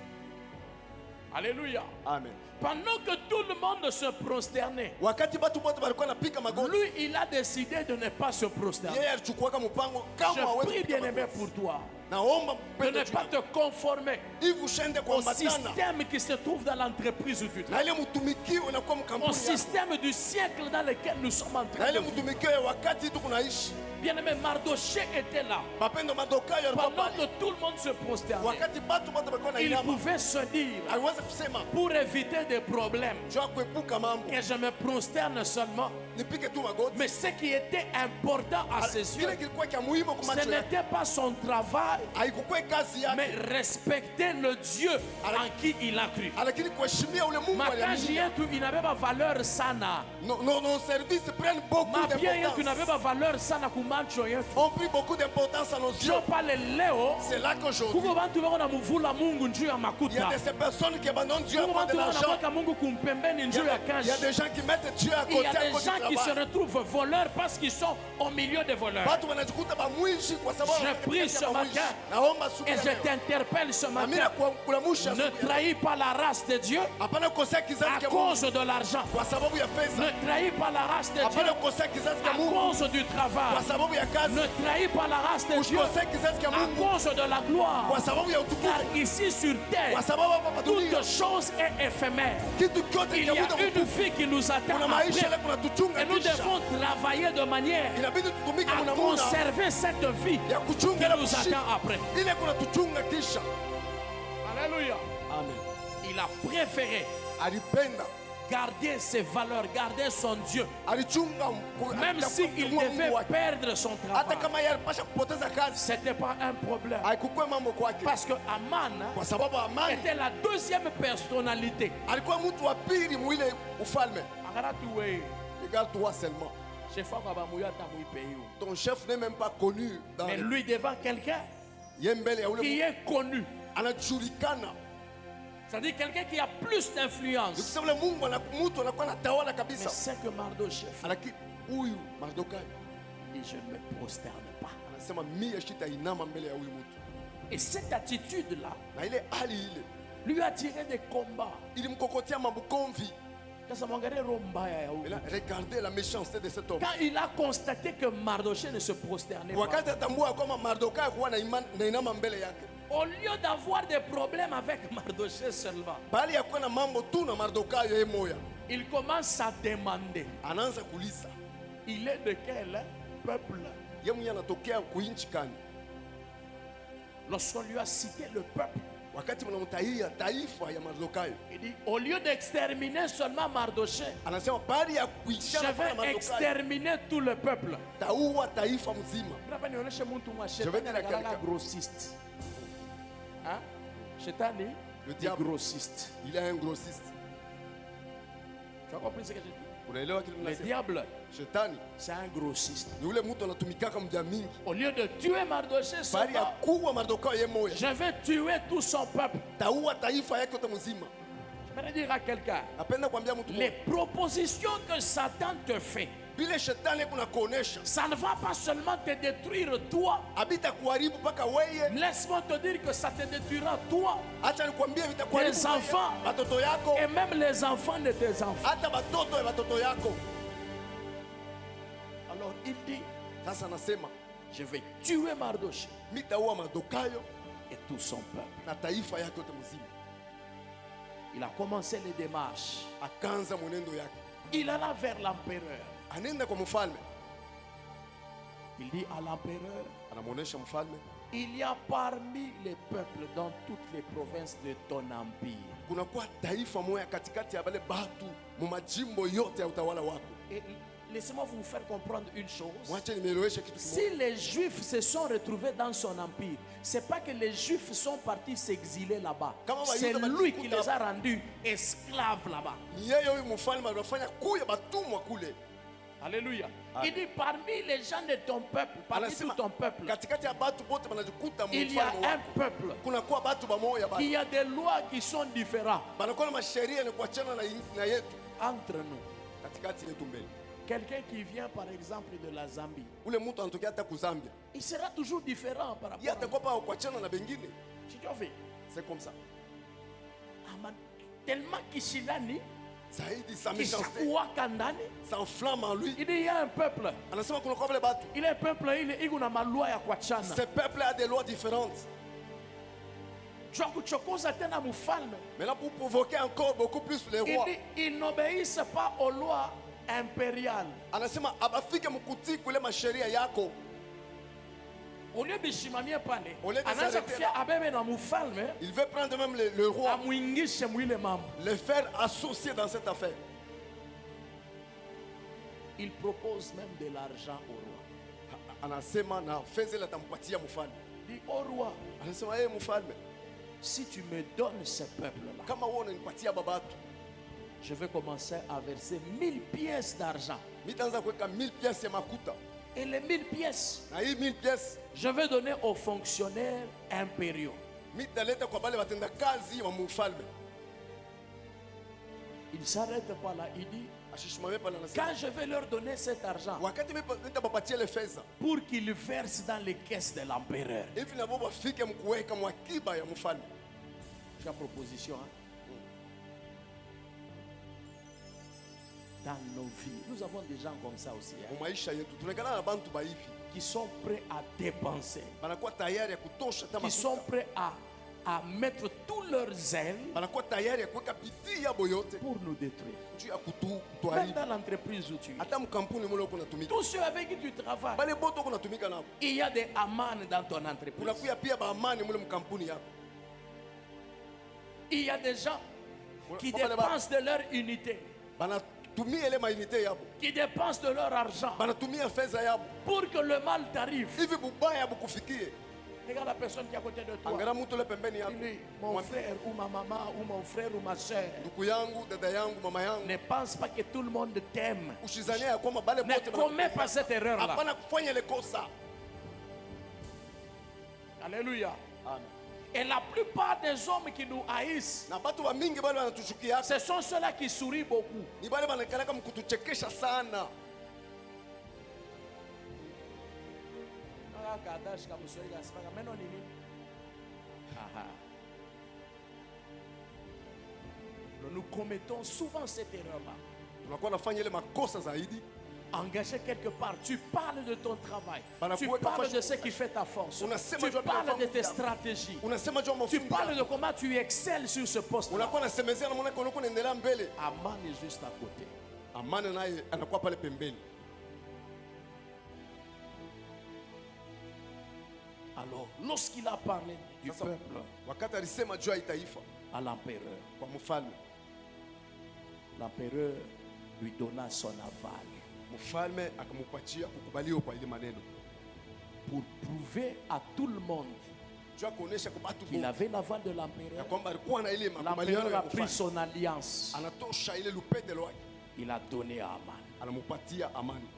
Alléluia. Amen. Pendant que tout le monde se prosternait, Wakati watu wote walikuwa napiga magoti, lui, il a décidé de ne pas se prosterner. yeye alichukua mpango kama Je hawezi prie, kupiga bien-aimé, magoti. pour toi, Naomba de ne mpende pas te conformer hivi ushende au kuambatana système qui se trouve dans l'entreprise où tu na travailles, ile mtumikio inakuwa au mkampuni yako, système du siècle dans lequel nous sommes en na train ile de vivre. mtumikio ya wakati tu kunaishi. Bien-aimé, Mardoché était là. Mapendo Mardokayo alikuwa Pendant pale, que tout le monde se prosternait, wakati watu wote walikuwa il nainama, pouvait se dire, aliweza kusema pour éviter des problèmes, juu ya kuepuka mambo, que je me prosterne seulement nipike tu magoti. Mais ce qui était important à ses yeux, Kile kilikuwa kia muhimu kwa ce macho yake n'était pas son travail, haikukuwa kazi yake, mais respecter le Dieu en qui il a cru. lakini kuheshimia ule Mungu Makazi aliamini. yetu inabeba valeur sana. Nos services prennent beaucoup Mapia yetu d'importance. inabeba valeur sana kumacho yetu. On pris beaucoup d'importance à nos yeux. Sio pale leo C'est là qu'aujourd'hui, kuko bantu bako na mvula Mungu njuu ya il y a makuta. de ces personnes qui abandonnent Dieu à Kuko cause de bantu bako l'argent. na Mungu kumpembeni Il y njuu ya a cash. des gens qui mettent Dieu à Il y côté a à des cause du gens qui se travail. retrouvent voleurs parce qu'ils sont au milieu des voleurs. Watu wanajikuta bamwishi kwa sababu Je wanafanya prie kazi ya ce bamwishi. matin Naomba siku et ya je leo. t'interpelle ce Na mimi matin. nakulamusha Ne siku ya leo. trahis pas la race de Dieu Hapana kukosea kizazi à cha Mungu cause de l'argent. kwa sababu ya pesa. Ne trahis pas la race de Dieu Hapana kukosea kizazi cha à Mungu cause du kwa travail. sababu ya kazi. Ne trahis pas la race de Dieu Usikosee kizazi cha à Mungu cause de la gloire. kwa sababu ya Car utukufu. ici sur terre, Kwa sababu hapa dunia toute chose est éphémère. kitu kyote Il y a kinakuja une vie qui nous attend kuna maisha après. ile kuna tuchunga Et nous kisha. devons travailler de manière Inabidi tutumike à muna conserver cette vie ya qui kuchunga ile nous kushika. attend après. Ile kuna tuchunga kisha. Alléluia. Amen. Il a préféré Alipenda, garder ses valeurs, garder son Dieu, alichunga même s'il devait perdre son hata travail. kama yeye alipasha kupoteza kazi, C'était pas un problème. haikukuwa mambo kwake, Parce que Aman kwa sababu Amani était la deuxième personnalité. alikuwa mtu wa pili mwile ufalme. Akaratuwe, Regarde-toi seulement, chef wa bamuya tamu pays. ton chef n'est même pas connu dans Mais lui devant quelqu'un ye mbele ya ule qui est connu, anajulikana. c'est-à-dire quelqu'un qui a plus d'influence. Nikisema ule Mungu mtu anakuwa anatawala Mais kabisa, c'est que Mardochée fait, lakini huyu Mardokai et je ne me prosterne pas. anasema mie shitainama mbele ya huyu mtu, Et cette attitude-là na ile hali ile lui a tiré des combats. ilimkokotea mabukomvi. Sasa mwangalie roho mbaya ya huyu. Mais là, regardez la méchanceté de cet homme. Quand il a constaté que Mardochée ne se prosternait pas, Wakati atambua kwamba Mardokai kuwa nainama mbele yake, au lieu d'avoir des problèmes avec Mardochée seulement, bali ya kuwa na mambo tu na Mardokai yeye moya, il commence à demander, anaanza kuuliza il est de quel peuple? ye mwenye anatokea kuinchi kani. Lorsqu'on lui a cité le peuple, Wakati mnamtahia taifa ya Mardokai, il dit, au lieu d'exterminer seulement Mardochée, anasema bali ya je kuishana kwa vais Mardokai, exterminer tout le peuple. taua taifa mzima. Hapa nionyeshe mtu mwa Je vais dire à shetani quelqu'un. grossiste. Hein? Shetani Le est diable. grossiste. Il est un grossiste. Tu as compris ce que je dis? Unaelewa kile Le mnasema? diable, Shetani c'est un grossiste. ni ule mtu anatumikaka mja mingi, Au lieu de tuer Mardochée bali ya seulement, kuwa Mardokai yeye moya, je vais tuer tout son peuple. taua taifa yake yote mzima. Je vais dire à quelqu'un, Napenda kuambia mtu les mmoja, propositions que Satan te fait, vile shetani kuna kuonesha ça ne va pas seulement te détruire toi. abita kuharibu mpaka weye. Laisse-moi te dire que ça te détruira toi Acha nikwambie vitakuharibu Tes wewe, enfants. watoto yako, et même les enfants de tes enfants. hata watoto ya watoto yako. Alors il dit, Sasa anasema je vais tuer Mardochée mitaua Mardokayo et tout son peuple. na taifa yake yote mzima. Il a commencé les démarches. Akaanza mwenendo yake, Il alla vers l'empereur. anaenda kwa mfalme, Il dit à l'empereur, anamwonesha mfalme, il y a parmi les peuples dans toutes les provinces de ton empire. kunakuwa taifa moya katikati ya wale batu mu majimbo yote ya utawala wako. Et laissez-moi vous faire comprendre une chose. Mwache nimeeleweshe kitu Si kimoja. les Juifs se sont retrouvés dans son empire, c'est pas que les Juifs sont partis s'exiler là-bas. Kama C'est Wayuda lui walikuta- qui les a rendus esclaves là-bas. Ni yeye huyu mfalme alifanya kuya batumwa kule. Alléluia. Amen. Il dit parmi les gens de ton peuple, parmi tout Anasema ton peuple, katikati ya batu bote banajikuta il y a mfalme un wako. peuple Kunakuwa batu bamoya bana. qui a des lois qui sont différentes Banakuwa na masheria ni kuachana na yetu entre nous. katikati yetu mbele. Quelqu'un qui vient par exemple de la Zambie, Ule mtu anatokea hata kuzambia, il sera toujours différent par yeye rapport à atakuwa pa kuachana na bengine. Si tu as fait. C'est comme ça. Aman, tellement Kishilani, Zaidi sa méchanceté, Kishakuwaka ndani, ça enflamme en lui. il dit il y a un peuple. Anasema kunakuwa wale batu. Il est un peuple, il a malua ya kuachana. Ce peuple a des lois différentes. Jua kuchokoza tena mfalme. Maintenant pour provoquer encore beaucoup plus les Il rois. dit ils n'obéissent pas aux lois impériales. Anasema abafike mkutii kule masheria yako. Au lieu bishimamie pale, Au lieu de anaanza s'arrêter kufia là. abebe na mfalme Il veut prendre même le roi, amwingishe mwile mambo. le faire associer dans cette affaire. Il propose même de l'argent au roi. Anasema na fedha ile atampatia mfalme. Il dit au roi, Anasema mfalme, si tu me donnes ce peuple-là, kama wewe unanipatia babatu, je vais commencer à verser 1000 pièces d'argent. nitaanza kuweka 1000 pièces ya makuta. Et les 1000 pièces, Na hii 1000 pièces je vais donner aux fonctionnaires impériaux. mitaleta kwa bale watenda kazi wa mfalme. Il ne s'arrête pas là, il dit, Ashishimame pale anasema, quand je vais leur donner cet argent wakati nitabapatia ile fedha, pour qu'ils versent dans les caisses de l'empereur. hivi na baba fike mkuweka mwakiba ya mfalme. J'ai une proposition. Hein? Dans nos vies, nous avons des gens comme ça aussi, hein, Mu maisha yetu tunakana na bantu baivi qui sont prêts à dépenser, banakuwa tayari ya kutosha qui tama, sont prêts à mettre tous leurs ailes banakuwa tayari ya kuweka bidii yabo yote pour nous détruire. juu ya Même kutuharibu. dans l'entreprise où tu es, Hata mkampuni mule uko natumika, tous ceux avec qui tu travailles, bale boto uko natumika nabo, il y a des amans dans ton entreprise. kunakuya pia baamani mule mkampuni yako. Il y a des gens qui Papa, dépensent de leur unité, Banatumia ile mainite yabo, qui dépensent de leur argent banatumia fedha yabo pour que le mal t'arrive. hivi bubaya bukufikie. Regarde la personne qui est à côté de toi. Angalia mtu ule pembeni yako, Dis-lui, mon frère ou ma maman ou mon frère ou ma soeur, ndugu yangu, dada yangu, mama yangu, ne pense pas que tout le monde t'aime. usizania ya kwamba bale Ne bote commets pas cette erreur-là. hapana kufanya ile kosa. Alléluia. Amen. Et la plupart des hommes qui nous haïssent, Na batu wa mingi bale wanatushukia, ce sont ceux-là qui sourient beaucoup. ni bale banakalaka mkutuchekesha sana. Nous commettons souvent cette erreur-là. Tunakuwa nafanya ile makosa zaidi. Engagé quelque part, tu parles de ton travail, Bana tu kuweka parles fashi- de ce qui fait ta force, Unasema tu juu ya parles de mafamu tes yako. stratégies, Unasema juu ya tu mafundi parles de yako. comment tu excelles sur ce poste-là. Unakuwa nasemezea na mwanako unakuwa unaendelea mbele. Aman est juste à côté. Amani naye anakuwa pale pembeni. Alors, lorsqu'il a parlé du Sasa, peuple wakati alisema juu ya taifa à l'empereur, kwa mfalme, l'empereur lui donna son aval mfalme akamupatia kukubaliwa kwa ile maneno, pour prouver à tout le monde juu ya kuonesha kwa watu qu'il wote avait l'aval de ya l'empereur. kwamba alikuwa na ile makubaliano L'empereur ya a pris mfalme, son alliance, anatosha ile lupete lwake, il a donné à Aman. anamupatia amani.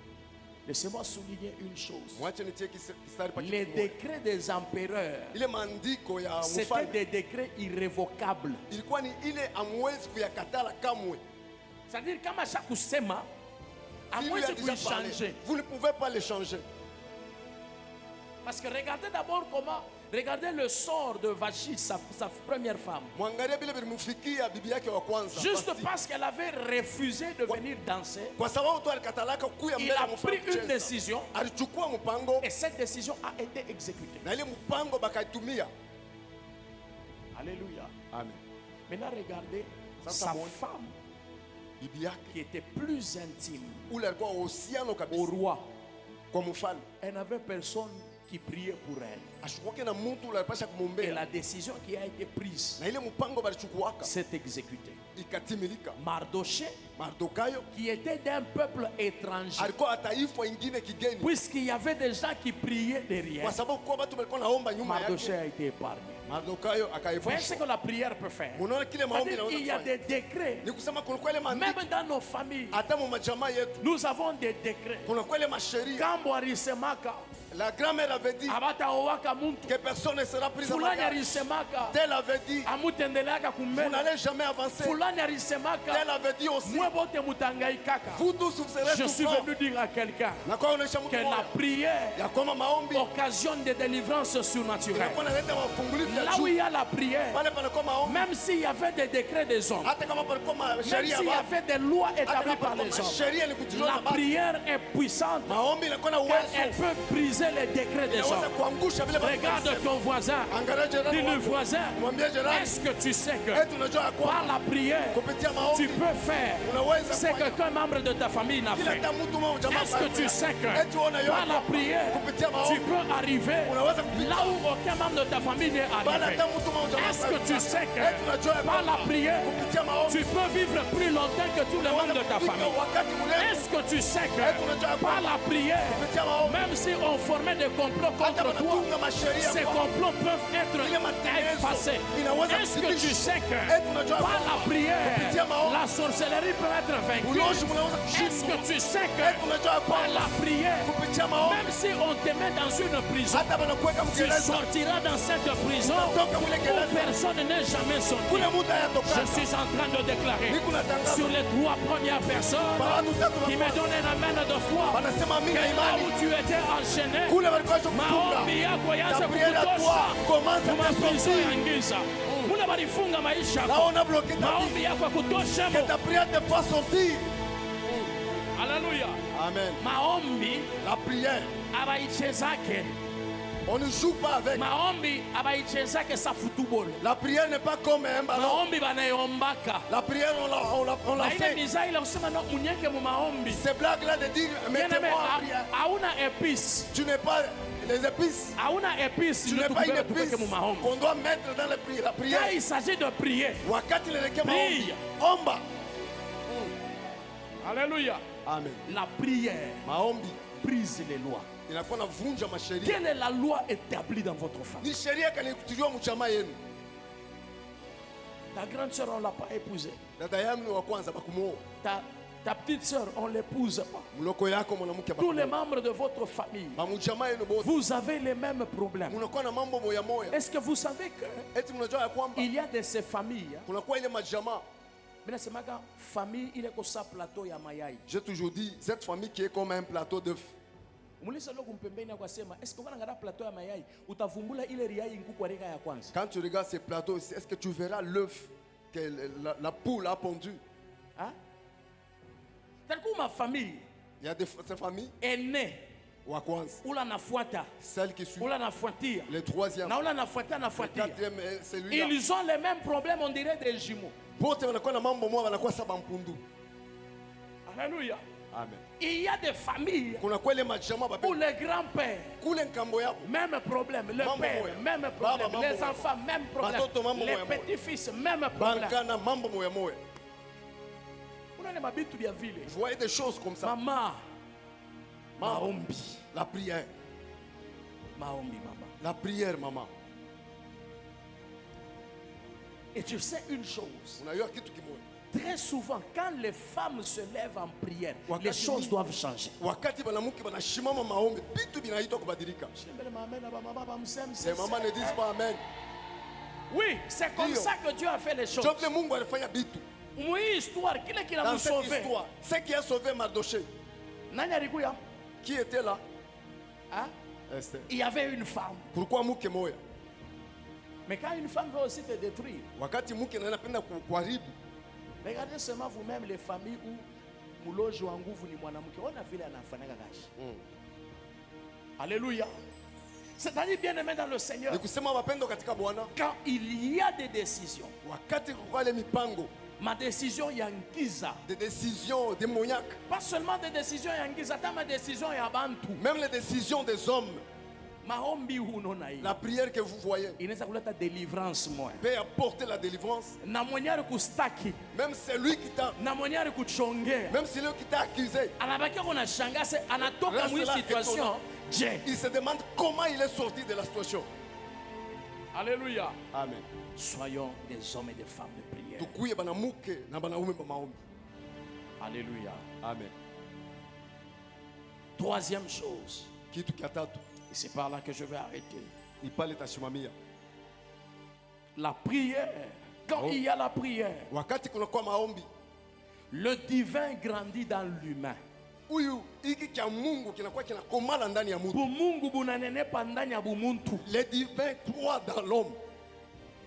Laissez-moi souligner une chose. Mwache nitie kistari pa Les kitu kimoja. décrets des empereurs, Ile maandiko ya c'était mfalme des décrets irrévocables. ilikuwa ni ile amwezi kuyakatala kamwe. C'est-à-dire, comme à chaque kusema, à Il moins lui a que déjà vous parlé. changer. Vous ne pouvez pas le changer. Parce que regardez d'abord comment, regardez le sort de Vashti, sa première femme. Mwangalie vile vilimufikia bibi yake wa kwanza. Juste Vashti. parce qu'elle avait refusé de venir danser, Kwa sababu tu alikatalaka kuya il mbele a ya mfalme pris une kucheza. décision Alichukua mpango et cette décision a été exécutée. na ile mpango bakaitumia. Alléluia. Amen. Maintenant, regardez Ça, sa ça monte. femme Bibi yake qui était plus intime ule alikuwa uhusiano au kabisa roi. kwa mfalme. Elle n'avait personne qui priait pour elle. Ashukwake na mtu ule alipasha Et kumwombea. la décision qui a été prise Na ile mpango balichukuaka s'est exécutée. ikatimilika. Mardoché, Mardokayo qui était d'un peuple étranger, alikuwa wa taifa ingine kigeni, puisqu'il y avait des gens qui priaient derrière, kwa sababu kwa watu walikuwa naomba nyuma Mardoché yake. a été épargné. Mardokayo Vous voyez ce akaepushwa. que la prière peut faire? Unaona kile maombi C'est-à-dire, inaweza il y a kufanya. des décrets, Ni kusema kuna kwele maandiko même dans nos familles, hata mu majamaa yetu nous avons des décrets. kuna kwele masheria. Kambo alisemaka, La grand-mère avait dit abata owaka muntu, que personne ne sera pris en fulani mariage. alisemaka, Tel avait dit amutendeleka vous kumbele, n'allez jamais avancer. fulani alisemaka, Tel avait dit aussi mwe bote mutangaikaka. vous tous vous serez Je suis souffrants. venu dire à quelqu'un Na kwa unaisha mtu que la mmoja prière ya kwamba maombi occasionne des délivrances surnaturelles. inakuwa inaleta mafungulivu ya Là où juu. il y a la prière, Pale panakuwa maombi, même s'il y avait des décrets des hommes, hata kama palikuwa même sheria s'il y wapi, avait des lois hata établies kama par palikuwa les hommes, sheria ni kutizama la baba. prière est puissante Maombi inakuwa na car elle uwezo peut briser briser les décrets des inaweza hommes. kuangusha vile watu Regarde wanasema. ton voisin. Angalia jirani Dis-le wako. voisin. Mwambie jirani, Est-ce que tu sais que eti unajua ya par kwamba la prière, kupitia tu maombi peux faire unaweza ce kufanya qu'un membre de ta famille n'a kila fait? hata mtu mmoja jamaa Est-ce que tu sais que par la prière, tu peux arriver unaweza kupita là où aucun membre de ta famille n'est bali arrivé? hata mtu mmoja jamaa Est-ce que tu sais que eti unajua ya par la kwamba prière, kupitia maombi tu peux vivre plus longtemps que tous les membres de ta famille? wakati mrefu Est-ce que tu sais que eti unajua ya par kwamba la prière, kupitia maombi même si on formait des complots hata contre toi, wanatunga masheria ces kwa complots peuvent être ile matengenezo effacés. inaweza Est-ce que tu kusitisha sais que eti unajua ya par la kwamba prière, kupitia maombi la sorcellerie peut être vaincue? ulozi unaweza Est-ce que kushindwa tu sais que eti unajua ya par kwamba la prière, kupitia maombi même si on te met dans une prison, hata wanakuweka tu mgereza sortiras dans cette prison toka mule où gereza personne n'est jamais sorti. kule muda Je yatokana suis en train de déclarer niko natangaza sur les 3 premières personnes kwa watu tatu qui na me donnent un amen de foi wanasema mimi que na là imani où tu étais enchaîné, kule walikuwa kufunga maombi yako yaanze na priere ya kukutosha toi commence kuma à prison ya sortir giza. Muna balifunga maisha là yako, on a bloqué ta vie maombi yako yakutoshe que mo. ta prière te fasse sortir Haleluya. amen Maombi la prière abaichezake, on ne joue pas avec maombi abaichezake sa football. la prière n'est pas comme un ballon Maombi banayombaka. la prière on l'a Na ile fait mizaa ile usema no munyeke mu maombi. ces blagues là de dire Bien-aimé, mettez-moi en prière hauna épice. tu n'es pas les épices Hauna épice tu ndio n'es pas une tukubebe tupeke épice mu maombi. qu'on doit mettre dans la prière Quand il s'agit de prier, wakati lelekea maombi Prie. omba alléluia, amen la prière maombi brise les lois. inakuwa navunja masheria Quelle est la loi établie dans votre famille? ni sheria kanitujua mchama yenu Ta grande sœur, on ne l'a pas épousée. dada yangu ni wa kwanza bakumuoa Ta petite sœur, on ne l'épouse pas. mloko yako mwanamke Tous les bakumuoa membres de votre famille, bamuchama yenu bote vous avez les mêmes problèmes. munakuwa na mambo moya moya Est-ce que vous savez que eti mnajua ya kwamba il y a de ces familles, kunakuwa ile majamaa mais c'est ma famille, il est comme ça plateau ya mayai. j'ai toujours dit cette famille qui est comme un plateau d'œufs Mulisa loko mpembeni akasema, est-ce que wana ngada plateau ya mayai utavumbula ile riai nguku kwa rega ya kwanza? quand tu regardes ces plateaux est-ce que tu verras l'œuf que la poule a pondu Hein? C'est-à-dire ma famille il y a ces familles est née wa kwanza ula nafuata, celle qui suit ula nafuatia, le troisième na ula nafuatia le nafuatia. quatrième celui-là Ils ont les mêmes problèmes, on dirait des jumeaux. bote wanakuwa na mambo moja wanakuwa saba mpundu Alléluia. amen Il y a des familles kunakuwa ile majamaa où babe les grands-pères, kule nkambo yao même problème, le Mambo père, moya. même Baba, problème, mambo les moya. enfants, même problème, Batoto, mambo les moya moya. petits-fils, même problème. bankana mambo moya moya Unaona mabitu ya vile. vous voyez des choses comme ça Mama, maombi, la prière maombi mama. la prière maman Et tu sais une chose, unajua kitu kimoja très souvent quand les femmes se lèvent en prière, Wakati les choses ni- doivent changer. wakati banamuke banashimama maombi vitu vinaitwa kubadilika les mamans ne disent pas amen Oui, c'est comme Dio. ça que Dieu a fait les choses. ndio vile Mungu alifanya vitu Mwi histoire kile dans kinamu cette sauvé. histoire ce qui a sauvé Mardoché Nani alikuya? qui était là Hein? Esther Il y avait une femme. pourquoi muke moya Mais quand une femme veut aussi te détruire, wakati muke na anapenda kuharibu regardez seulement vous-même les familles où muloji wa nguvu ni mwanamke. Ona vile anafanyaka kazi. Alléluia. C'est-à-dire bien aimé dans le Seigneur, ni kusema mapendo katika Bwana quand il y a des décisions, wakati kukuwa ile mipango ma décision yangiza, des décisions démoniaques pas seulement des décisions yangiza, ta ma décision ya bantu. même les décisions des hommes Maombi unaona hii. la prière que vous voyez Inaweza kuleta délivrance moi. peut apporter la délivrance Na mwenyari kustaki, même celui qui t'a na mwenyari kuchongea. même celui qui t'a accusé Anabakia kuna shangaze, anatoka Reste mwi là, situation. étonnant. Je. il se demande comment il est sorti de la situation Alléluia. amen Soyons des hommes et des femmes de prière. tukuye banamuke na banaume ba maombi Alléluia. amen Troisième chose, kitu kia tatu et c'est par là que je vais arrêter. ipale tashimamia La prière. Quand Oh. il y a la prière, wakati kunakuwa maombi le divin grandit dans l'humain. huyu hiki kya Mungu kinakuwa kinakomala ndani ya mtu Bumungu bunanenepa ndani ya bumuntu. le divin croit dans l'homme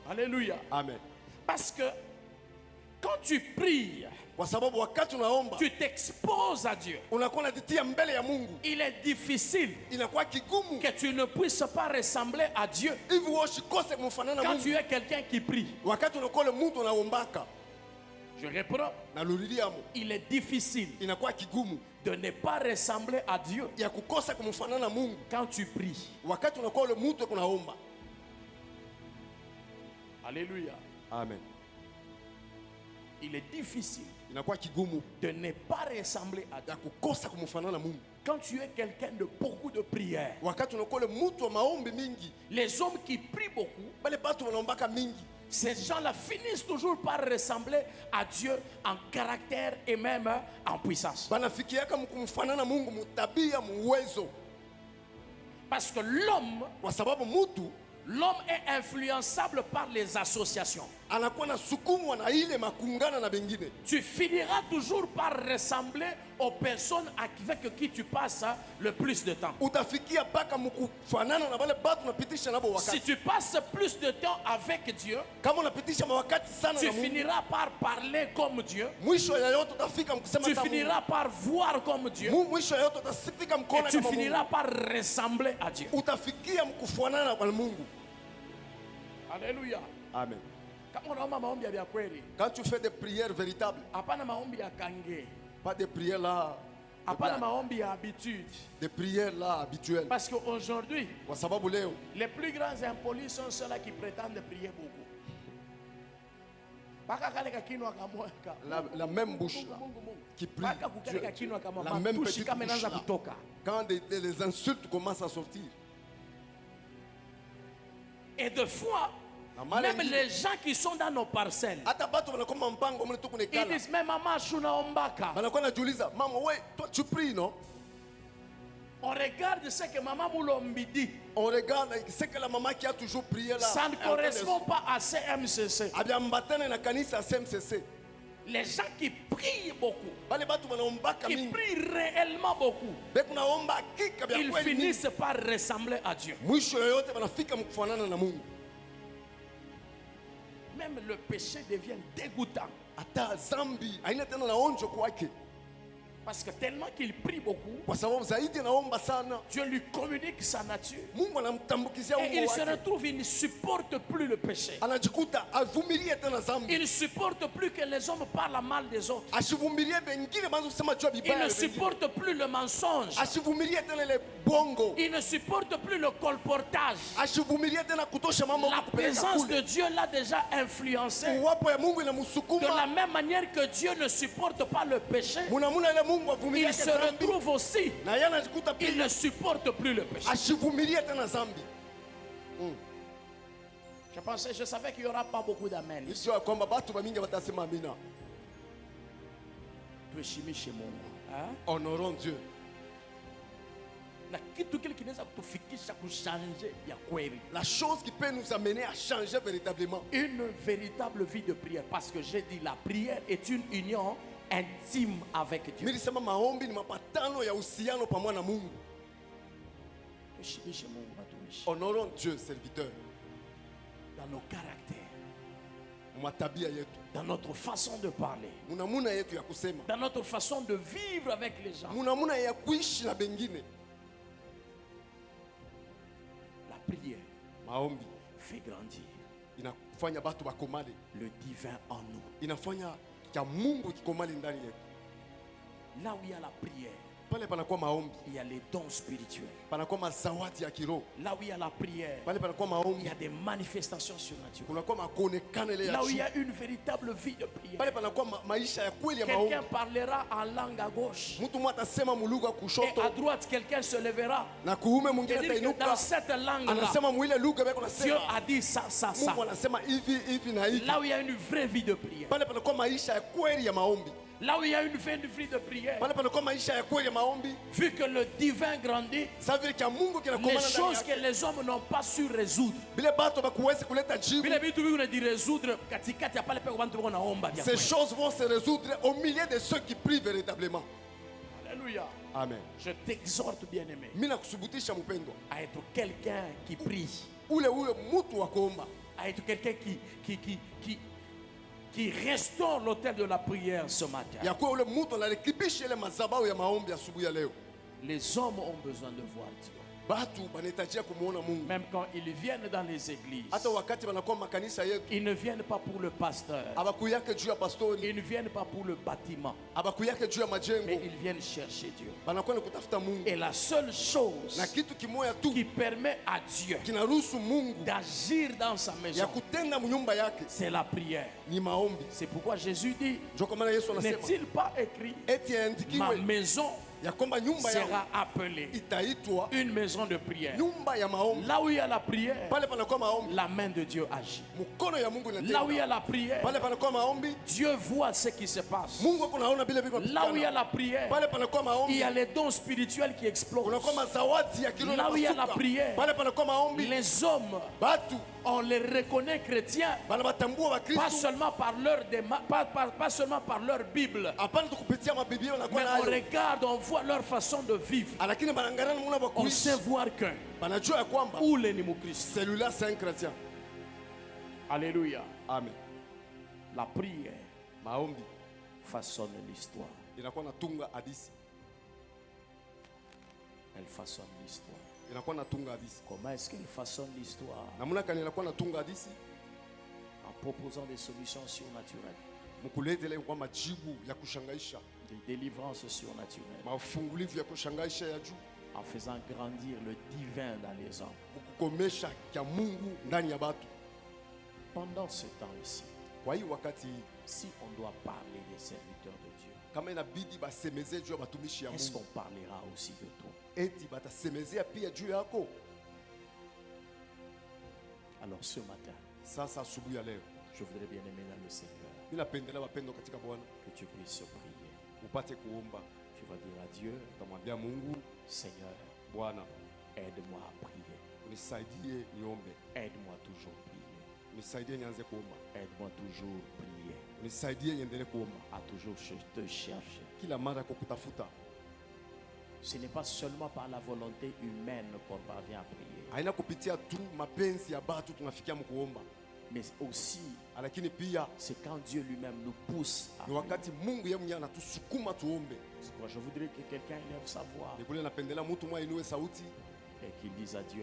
Alléluia. amen Parce que Quand tu pries, Kwa sababu wakati unaomba tu t'exposes à Dieu. unakuwa unajitia mbele ya Mungu. Il est difficile Inakuwa kigumu que tu ne puisses pas ressembler à Dieu hivi wewe usikose kumfanana quand Mungu. tu es quelqu'un qui prie. Wakati unakuwa ule mtu unaombaka. Je reprends. Narudilia hapo. Il est difficile Inakuwa kigumu de ne pas ressembler à Dieu ya kukosa kumfanana Mungu quand tu pries. wakati unakuwa ule mtu unaomba. Alléluia. Amen. Il est difficile Inakuwa kigumu de ne pas ressembler à Dieu ya kukosa kumfanana Mungu quand tu es quelqu'un de beaucoup de prières. wakati unakuwa ule mtu wa maombi mingi. Les hommes qui prient beaucoup, Bale batu wanaombaka mingi, ces gens-là finissent toujours par ressembler à Dieu en caractère et même en puissance. banafikiaka mkumfanana Mungu mutabia muwezo, Parce que l'homme kwa sababu mtu est influençable par les associations. anakuwa na sukumwa na ile makungana na bengine. Tu finiras toujours par ressembler aux personnes avec qui tu passes le plus de temps. Utafikia paka mkufanana na bale batu unapitisha nabo Si wakati. tu passes plus de temps avec Dieu, Kama unapitisha mawakati sana tu na Mungu, finiras par parler comme Dieu. mwisho ya yote utafika mkusema Tu kama Mungu. finiras par voir comme Dieu. Mwisho ya yote utasifika Et mkona tu kama Mungu. finiras par ressembler à Dieu. Utafikia mkufanana na Mungu. Alléluia. Amen. Kama unaomba maombi ya kweli, Quand tu fais des prières véritables, hapana maombi ya kange, pas des prières là, hapana maombi ya habitude. des prières là habituelles. Parce qu'aujourd'hui, Kwa sababu leo les plus grands impolis sont ceux-là qui prétendent prier beaucoup. Baka kale kakinwa kamweka. la même bouche là qui prie, Baka kukale kakinwa kama la même matushi petite kama bouche inaanza là. kutoka. Quand les insultes commencent à sortir, Et de fois, même les gens qui sont dans nos parcelles, hata batu wanakuwa mpango mle tu ils kunekala, disent même maman shunaombaka. wanakuwa najiuliza, mama wewe tu pries non? On regarde ce que maman Moulombi dit. On regarde ce que la maman qui a toujours prié là. Ça ne correspond pas à CMCC. Abiambatana na kanisa ya CMCC. Les gens qui prient beaucoup, Bale batu wanaombaka qui mingi. prient réellement beaucoup, Beku naomba hakika bya ils kweli mingi. finissent par ressembler à Dieu. Mwisho yoyote wanafika mkufanana na Mungu. Même le péché devient dégoûtant. Hata zambi haina tena na onjo kwake. Parce que tellement qu'il prie beaucoup, Kwa sababu zaidi naomba sana, Dieu lui communique sa nature. Mungu anamtambukizia Et il Mungu se wake. retrouve, il ne supporte plus le péché. Anajikuta avumilie tena zambi. Il ne supporte plus que les hommes parlent mal des autres. Asivumilie bengine banzo kusema jua Il bibaya. ne ya bengine. supporte plus le mensonge. Asivumilie tena ile bongo. Il ne supporte plus le colportage. Asivumilie tena kutosha mambo La kupeleka présence kule. de Dieu l'a déjà influencé. Uwapo ya Mungu De la inamsukuma. même manière que Dieu ne supporte pas le péché, Munamuna ile Mungu avumilie il se zambi. retrouve aussi, Na yeye anajikuta il pia ne supporte plus le péché. asivumilie tena zambi. Je savais qu'il n'y aura pas beaucoup d'amen. Sio ya kwamba watu bamingi watasema amina. Tuheshimishe Mungu. Honorons Dieu. Na kitu kile kinaweza kutufikisha kushanje ya kweli. La chose qui peut nous amener à changer véritablement. Une véritable vie de prière. Parce que j'ai dit, la prière est une union intime avec Dieu. Nilisema maombi ni mapatano ya uhusiano pamoja na Mungu. Tuheshimishe Mungu watumishi. Honorons Dieu, serviteur. Dans nos caractères, Matabia yetu. dans notre façon de parler, Munamuna yetu ya kusema. dans notre façon de vivre avec les gens. Munamuna ya kuishi na bengine. La prière Maombi fait grandir inafanya batu bakomale. le divin en nous. Inafanya ya Mungu kikomali ndani yetu. Là où il y a la prière, Pale panakuwa maombi, il y a les dons spirituels. panakuwa mazawadi ya kiroho. Là où il y a la prière, Pale panakuwa il maombi, y a des manifestations surnaturelles. kunakuwa makonekano ile ya Là où il y juu. a une véritable vie de prière, Pale panakuwa maisha ya kweli ya maombi. quelqu'un parlera en langue à gauche Mtu mmoja atasema muluga et kushoto à droite quelqu'un se lèvera na kuume et mwingine dire que dans atainuka cette langue-là, anasema mwile lugha beko Dieu nasema a dit ça, ça, ça. Mungu anasema hivi na hivi. Là où il y a une vraie vie de prière, Pale panakuwa maisha ya kweli ya maombi. là où il y a une vraie vie de prière, Pale panakuwa maisha ya kweli ya maombi. vu que le divin grandit, Ça veut dire que Mungu les kinakomana ndani choses que yake. les hommes n'ont pas su résoudre. Bile bato bakuwezi kuleta jibu. Vile vitu vingi unadi résoudre katikati ya pale pale watu wako naomba vya Ces kweli. choses vont se résoudre au milieu de ceux qui prient véritablement. Alléluia. Amen. Je t'exhorte, bien-aimé, Mimi nakusubutisha mpendwa. à être quelqu'un qui prie, Ule mtu wa kuomba. à être quelqu'un qui restaure l'autel de la prière ce matin. ya kuwa ule mtu anarekebisha ile madhabahu ya maombi asubuhi ya leo. Les hommes ont besoin de voir Dieu. Batu banahitajia kumuona Mungu. Même quand ils viennent dans les églises, Hata wakati wanakuwa makanisa yetu, ils ne viennent pas pour le pasteur. abakuyake juu ya pastori, Ils ne viennent pas pour le bâtiment. abakuyake juu ya Mais majengo, ils viennent chercher Dieu. banakwenda kutafuta Mungu. Et la seule chose Na kitu kimoya tu qui permet à Dieu kinaruhusu Mungu d'agir dans sa ya maison, kutenda mnyumba yake c'est la prière. ni maombi. C'est pourquoi Jésus dit, Ndio kwa maana Yesu anasema n'est-il pas écrit, eti ma yaandikiwe maison ya kwamba nyumba yangu sera appelée itaitwa une maison de prière. nyumba ya maombi. Là où il y a la prière, Pale panakuwa maombi, la main de Dieu agit. mkono ya Mungu Là où il y a inatenda. la prière, Pale panakuwa maombi, Dieu voit ce qui se passe. Mungu akunaona vile viko Là où il y a vikipatikana. la prière, Pale panakuwa il maombi, y a les dons spirituels qui explosent. kunakuwa mazawadi ya kiroho Là où il y a la yanapasuka. prière, Pale panakuwa maombi, les hommes, batu on les reconnaît chrétiens, banabatambua pas Wakristo. seulement par leur pas seulement par leur Bible, Hapana tu kupitia mabiblia mais wanakuwa on nayo, regarde, on voit leur façon de vivre. lakini banaangalia namna On bakuishi, sait voir qu'un banajua ya kwamba ou les Christ. celui-là c'est un chrétien. Alléluia. Amen. La prière Maombi façonne l'histoire. inakuwa natunga hadithi, Elle façonne l'histoire. inakuwa natunga hadithi. Comment est-ce qu'elle façonne l'histoire? Namna gani inakuwa natunga hadithi? En proposant des solutions surnaturelles, Mkulete ile kwa majibu ya kushangaisha, des délivrances surnaturelles, mafungulivu ya kushangaisha ya juu, en faisant grandir le divin dans les hommes. kukomesha kya Mungu ndani ya batu. Pendant ce temps ici, Kwa hiyo wakati si on doit parler des serviteurs de Dieu, kama inabidi basemezee juu ya batumishi ya est-ce Mungu, qu'on parlera aussi de toi? eti batasemezea pia juu yako. Alors ce matin, Sasa asubuhi ya leo je voudrais bien aimer dans le Seigneur ninapendelea wapendo katika Bwana que tu puisses prier. upate kuomba. Tu vas dire à Dieu, Utamwambia Mungu, Seigneur, Bwana aide-moi à prier. unisaidie niombe, Aide-moi toujours prier. unisaidie nianze kuomba, Aide-moi toujours prier. unisaidie niendelee kuomba À toujours te chercher. kila mara kwa kutafuta. Ce n'est pas seulement par la volonté humaine qu'on parvient à prier, Haina kupitia tu mapenzi ya batu tunafikia mkuomba, mais aussi lakini pia c'est quand Dieu lui-même nous pousse à ni prier. wakati Mungu yeye mwenyewe anatusukuma tuombe. Moi, je voudrais que quelqu'un élève sa voix Nikule napendelea mtu mwa inue sauti et qu'il dise à Dieu,